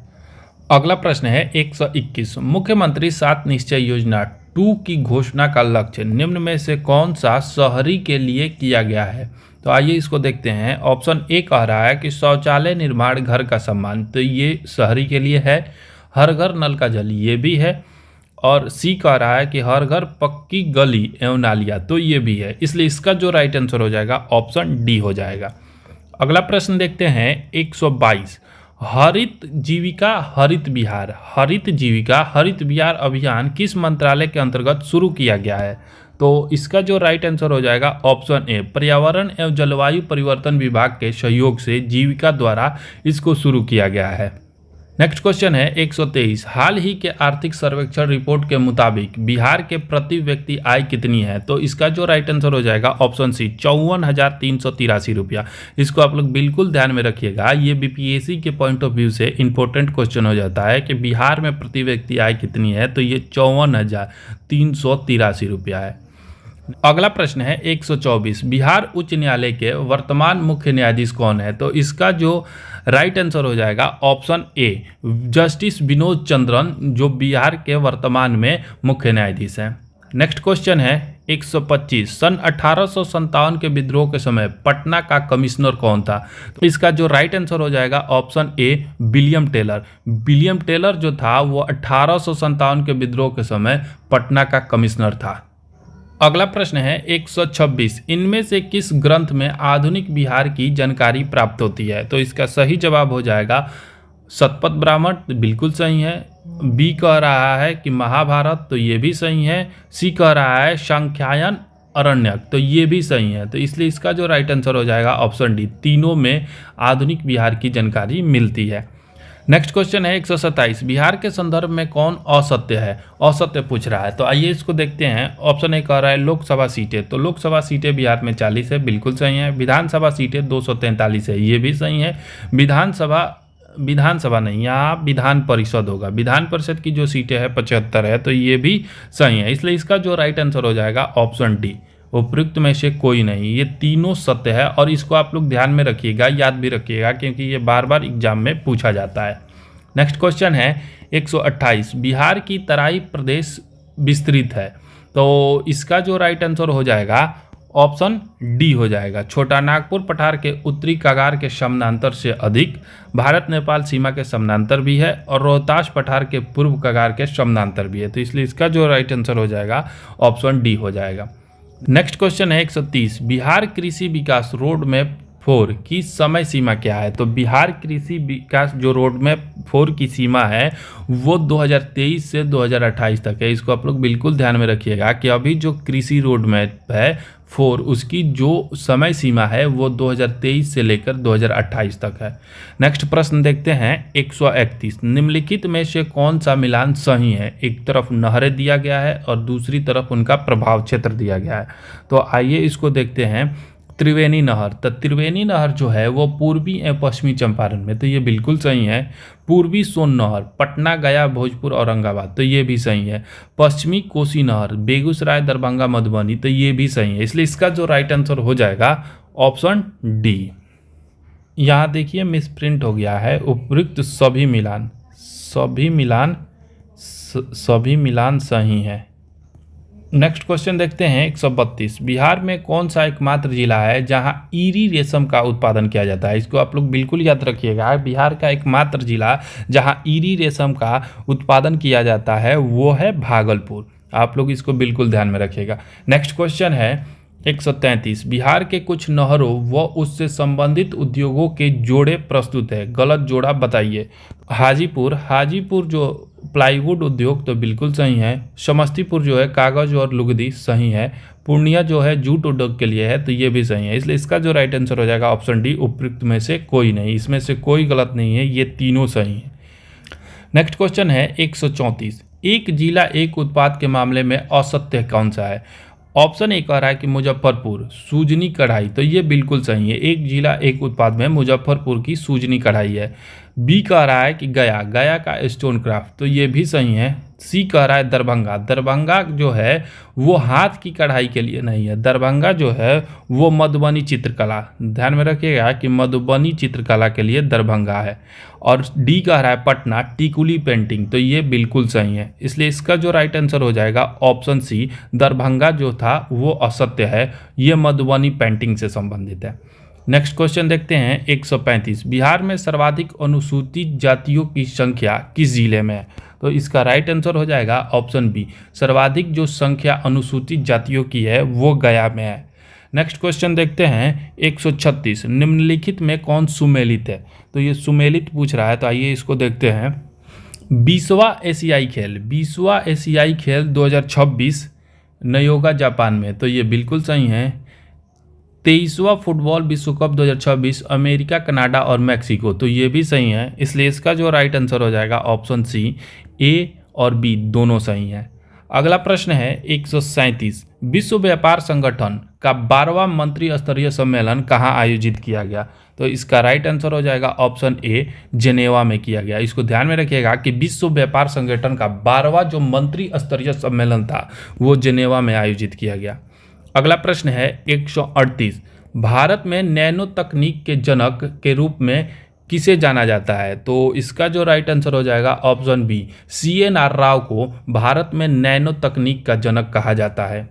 अगला प्रश्न है 121, मुख्यमंत्री 7 निश्चय योजना 2 की घोषणा का लक्ष्य निम्न में से कौन सा शहरी के लिए किया गया है? तो आइए इसको देखते हैं। ऑप्शन ए कह रहा है कि शौचालय निर्माण, घर का सम्मान, तो ये शहरी के लिए है। हर घर नल का जल, ये भी है। और सी कह रहा है कि हर घर पक्की गली एवं नालियाँ, तो ये भी है। इसलिए इसका जो राइट आंसर हो जाएगा ऑप्शन डी हो जाएगा। अगला प्रश्न देखते हैं 122, हरित जीविका हरित बिहार, हरित जीविका हरित बिहार अभियान किस मंत्रालय के अंतर्गत शुरू किया गया है? तो इसका जो राइट आंसर हो जाएगा ऑप्शन ए, पर्यावरण एवं जलवायु परिवर्तन विभाग के सहयोग से जीविका द्वारा इसको शुरू किया गया है। नेक्स्ट क्वेश्चन है 123, हाल ही के आर्थिक सर्वेक्षण रिपोर्ट के मुताबिक बिहार के प्रति व्यक्ति आय कितनी है? तो इसका जो राइट आंसर हो जाएगा ऑप्शन सी, 54,383 रुपया। इसको आप लोग बिल्कुल ध्यान में रखिएगा, ये बीपीएससी के पॉइंट ऑफ व्यू से इंपॉर्टेंट क्वेश्चन हो जाता है कि बिहार में प्रति व्यक्ति आय कितनी है। तो ये 54,383 रुपया है। अगला प्रश्न है 124, बिहार उच्च न्यायालय के वर्तमान मुख्य न्यायाधीश कौन है? तो इसका जो राइट आंसर हो जाएगा ऑप्शन ए, जस्टिस विनोद चंद्रन, जो बिहार के वर्तमान में मुख्य न्यायाधीश हैं। नेक्स्ट क्वेश्चन है 125, सन 1857 के विद्रोह के समय पटना का कमिश्नर कौन था? तो इसका जो राइट आंसर हो जाएगा option A, William Taylor. William Taylor जो था वो 1857 के विद्रोह के समय पटना का कमिश्नर था। अगला प्रश्न है 126, इनमें से किस ग्रंथ में आधुनिक बिहार की जानकारी प्राप्त होती है? तो इसका सही जवाब हो जाएगा शतपथ ब्राह्मण, बिल्कुल सही है। बी कह रहा है कि महाभारत, तो ये भी सही है। सी कह रहा है सांख्यायन अरण्यक, तो ये भी सही है। तो इसलिए इसका जो राइट आंसर हो जाएगा ऑप्शन डी, तीनों में आधुनिक बिहार की जानकारी मिलती है। नेक्स्ट क्वेश्चन है 127, बिहार के संदर्भ में कौन असत्य है? असत्य पूछ रहा है, तो आइए इसको देखते हैं। ऑप्शन ए कह रहा है लोकसभा सीटें, तो लोकसभा सीटें बिहार में 40 है, बिल्कुल सही है। विधानसभा सीटें 243 है, ये भी सही है। विधानसभा नहीं, यहाँ विधान परिषद होगा। विधान परिषद की जो सीटें हैं 75 है, तो ये भी सही है। इसलिए इसका जो राइट आंसर हो जाएगा ऑप्शन डी, उपयुक्त में से कोई नहीं। ये तीनों सत्य है और इसको आप लोग ध्यान में रखिएगा, याद भी रखिएगा, क्योंकि ये बार बार एग्जाम में पूछा जाता है। नेक्स्ट क्वेश्चन है 128, बिहार की तराई प्रदेश विस्तृत है, तो इसका जो राइट आंसर हो जाएगा ऑप्शन डी हो जाएगा। छोटा नागपुर पठार के उत्तरी कगार के समानांतर से अधिक, भारत नेपाल सीमा के समानांतर भी है और रोहतास पठार के पूर्व कगार के समानांतर भी है। तो इसलिए इसका जो राइट आंसर हो जाएगा ऑप्शन डी हो जाएगा। नेक्स्ट क्वेश्चन है 130, बिहार कृषि विकास रोड मैप 4 की समय सीमा क्या है? तो बिहार कृषि विकास जो रोड मैप 4 की सीमा है वो 2023 से 2028 तक है। इसको आप लोग बिल्कुल ध्यान में रखिएगा कि अभी जो कृषि रोड मैप है 4, उसकी जो समय सीमा है वो 2023 से लेकर 2028 तक है। नेक्स्ट प्रश्न देखते हैं 131, निम्नलिखित में से कौन सा मिलान सही है? एक तरफ नहरें दिया गया है और दूसरी तरफ उनका प्रभाव क्षेत्र दिया गया है। तो आइए इसको देखते हैं। त्रिवेणी नहर। तो त्रिवेणी नहर जो है वो पूर्वी एवं पश्चिमी चंपारण में, तो ये बिल्कुल सही है। पूर्वी सोन नहर, पटना, गया, भोजपुर, औरंगाबाद, तो ये भी सही है। पश्चिमी कोसी नहर, बेगूसराय, दरभंगा, मधुबनी, तो ये भी सही है। इसलिए इसका जो राइट आंसर हो जाएगा ऑप्शन डी। यहाँ देखिए मिसप्रिंट हो गया है, उपयुक्त सभी मिलान सही है। नेक्स्ट क्वेश्चन देखते हैं 132। बिहार में कौन सा एकमात्र जिला है जहां ईरी रेशम का उत्पादन किया जाता है? इसको आप लोग बिल्कुल याद रखिएगा। बिहार का एकमात्र जिला जहां ईरी रेशम का उत्पादन किया जाता है वो है भागलपुर। आप लोग इसको बिल्कुल ध्यान में रखिएगा। नेक्स्ट क्वेश्चन है 133। बिहार के कुछ नहरों व उससे संबंधित उद्योगों के जोड़े प्रस्तुत है, गलत जोड़ा बताइए। हाजीपुर जो प्लाईवुड उद्योग, तो बिल्कुल सही है। समस्तीपुर जो है कागज और लुगदी, सही है। पूर्णिया जो है जूट उद्योग के लिए है, तो ये भी सही है। इसलिए इसका जो राइट आंसर हो जाएगा ऑप्शन डी, उपयुक्त में से कोई नहीं। इसमें से कोई गलत नहीं है, ये तीनों सही है। नेक्स्ट क्वेश्चन है 134। एक जिला एक उत्पाद के मामले में असत्य कौन सा है? ऑप्शन ए कह रहा है कि मुजफ्फरपुर सूजनी कढ़ाई, तो ये बिल्कुल सही है। एक जिला एक उत्पाद में मुजफ्फरपुर की सूजनी कढ़ाई है। बी कह रहा है कि गया का स्टोन क्राफ्ट, तो ये भी सही है। सी कह रहा है दरभंगा जो है वो हाथ की कढ़ाई के लिए नहीं है। दरभंगा जो है वो मधुबनी चित्रकला, ध्यान में रखिएगा कि मधुबनी चित्रकला के लिए दरभंगा है। और डी कह रहा है पटना टिकुली पेंटिंग, तो ये बिल्कुल सही है। इसलिए इसका जो राइट आंसर हो जाएगा ऑप्शन सी, दरभंगा जो था वो असत्य है, ये मधुबनी पेंटिंग से संबंधित है। नेक्स्ट क्वेश्चन देखते हैं 135। बिहार में सर्वाधिक अनुसूचित जातियों की संख्या किस जिले में है? तो इसका राइट आंसर हो जाएगा ऑप्शन बी, सर्वाधिक जो संख्या अनुसूचित जातियों की है वो गया में है। नेक्स्ट क्वेश्चन देखते हैं 136। निम्नलिखित में कौन सुमेलित है? तो ये सुमेलित पूछ रहा है, तो आइए इसको देखते हैं। 20वां एशियाई खेल 2026 नयोगा जापान में, तो ये बिल्कुल सही है। 23वां फुटबॉल विश्व कप 2026 अमेरिका, कनाडा और मैक्सिको, तो ये भी सही है। इसलिए इसका जो राइट आंसर हो जाएगा ऑप्शन सी, ए और बी दोनों सही हैं। अगला प्रश्न है 137। विश्व व्यापार संगठन का 12वां मंत्री स्तरीय सम्मेलन कहाँ आयोजित किया गया? तो इसका राइट आंसर हो जाएगा ऑप्शन ए, जेनेवा में किया गया। इसको ध्यान में रखिएगा कि विश्व व्यापार संगठन का 12वां जो मंत्री स्तरीय सम्मेलन था वो जेनेवा में आयोजित किया गया। अगला प्रश्न है 138। भारत में नैनो तकनीक के जनक के रूप में किसे जाना जाता है? तो इसका जो राइट आंसर हो जाएगा ऑप्शन बी, CNR राव को भारत में नैनो तकनीक का जनक कहा जाता है।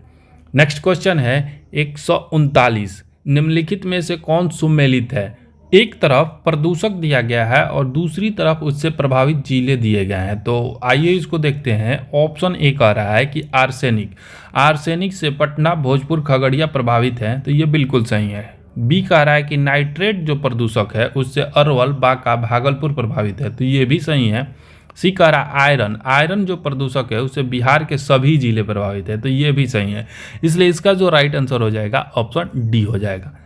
नेक्स्ट क्वेश्चन है 139। निम्नलिखित में से कौन सुमेलित है? एक तरफ प्रदूषक दिया गया है और दूसरी तरफ उससे प्रभावित जिले दिए गए हैं, तो आइए इसको देखते हैं। ऑप्शन ए कह रहा है कि आर्सेनिक से पटना, भोजपुर, खगड़िया प्रभावित हैं, तो ये बिल्कुल सही है। बी कह रहा है कि नाइट्रेट जो प्रदूषक है उससे अरवल, बांका, भागलपुर प्रभावित है, तो ये भी सही है। सी कह रहा है आयरन जो प्रदूषक है उससे बिहार के सभी जिले प्रभावित है, तो ये भी सही है। इसलिए इसका जो राइट आंसर हो जाएगा ऑप्शन डी हो जाएगा।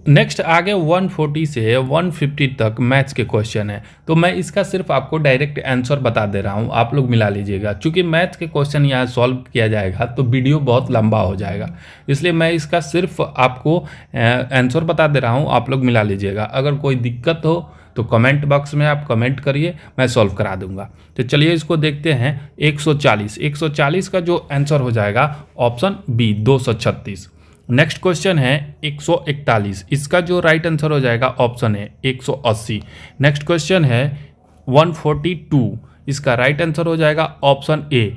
नेक्स्ट आगे 140 से 150 तक मैथ्स के क्वेश्चन है, तो मैं इसका सिर्फ आपको डायरेक्ट आंसर बता दे रहा हूँ, आप लोग मिला लीजिएगा। चूँकि मैथ्स के क्वेश्चन यहाँ सॉल्व किया जाएगा तो वीडियो बहुत लंबा हो जाएगा, इसलिए मैं इसका सिर्फ आपको आंसर बता दे रहा हूँ, आप लोग मिला लीजिएगा। अगर कोई दिक्कत हो तो कमेंट बॉक्स में आप कमेंट करिए, मैं सॉल्व करा दूंगा। तो चलिए इसको देखते हैं। 140 का जो आंसर हो जाएगा ऑप्शन बी, 236। नेक्स्ट क्वेश्चन है 141। इसका जो राइट आंसर हो जाएगा ऑप्शन है 180। नेक्स्ट क्वेश्चन है 142। इसका राइट आंसर हो जाएगा ऑप्शन ए,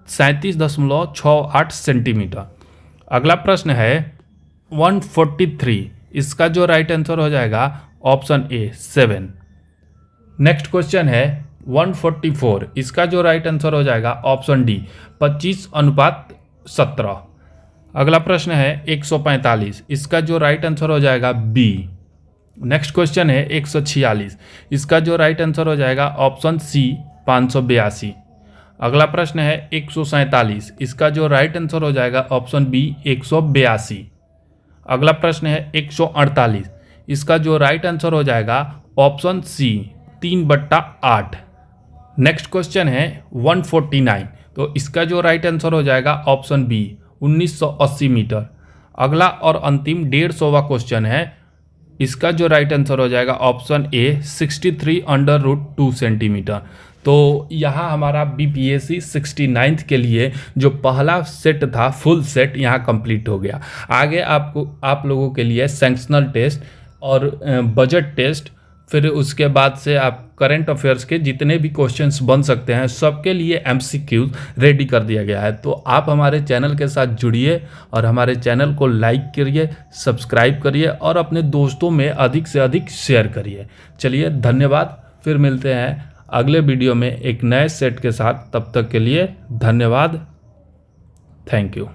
37.68 सेंटीमीटर। अगला प्रश्न है 143। इसका जो राइट आंसर हो जाएगा ऑप्शन ए, 7। नेक्स्ट क्वेश्चन है 144। इसका जो राइट आंसर हो जाएगा ऑप्शन डी, 25:17। अगला प्रश्न है 145। इसका जो राइट आंसर हो जाएगा बी। नेक्स्ट क्वेश्चन है 146। इसका जो राइट आंसर हो जाएगा ऑप्शन सी, 582। अगला प्रश्न है 147। इसका जो राइट आंसर हो जाएगा ऑप्शन बी, 182। अगला प्रश्न है 148। इसका जो राइट आंसर हो जाएगा ऑप्शन सी, 3/8। नेक्स्ट क्वेश्चन है 149। तो इसका जो राइट आंसर हो जाएगा ऑप्शन बी, 1980 मीटर। अगला और अंतिम 150वां क्वेश्चन है, इसका जो राइट आंसर हो जाएगा ऑप्शन ए 63√2 सेंटीमीटर। तो यहाँ हमारा बीपीएससी 69th के लिए जो पहला सेट था फुल सेट यहाँ कंप्लीट हो गया। आगे आप लोगों के लिए सेक्शनल टेस्ट और बजट टेस्ट, फिर उसके बाद से आप करंट अफेयर्स के जितने भी क्वेश्चंस बन सकते हैं सबके लिए एमसीक्यूज रेडी कर दिया गया है। तो आप हमारे चैनल के साथ जुड़िए और हमारे चैनल को लाइक करिए, सब्सक्राइब करिए और अपने दोस्तों में अधिक से अधिक शेयर करिए। चलिए धन्यवाद, फिर मिलते हैं अगले वीडियो में एक नए सेट के साथ। तब तक के लिए धन्यवाद, थैंक यू।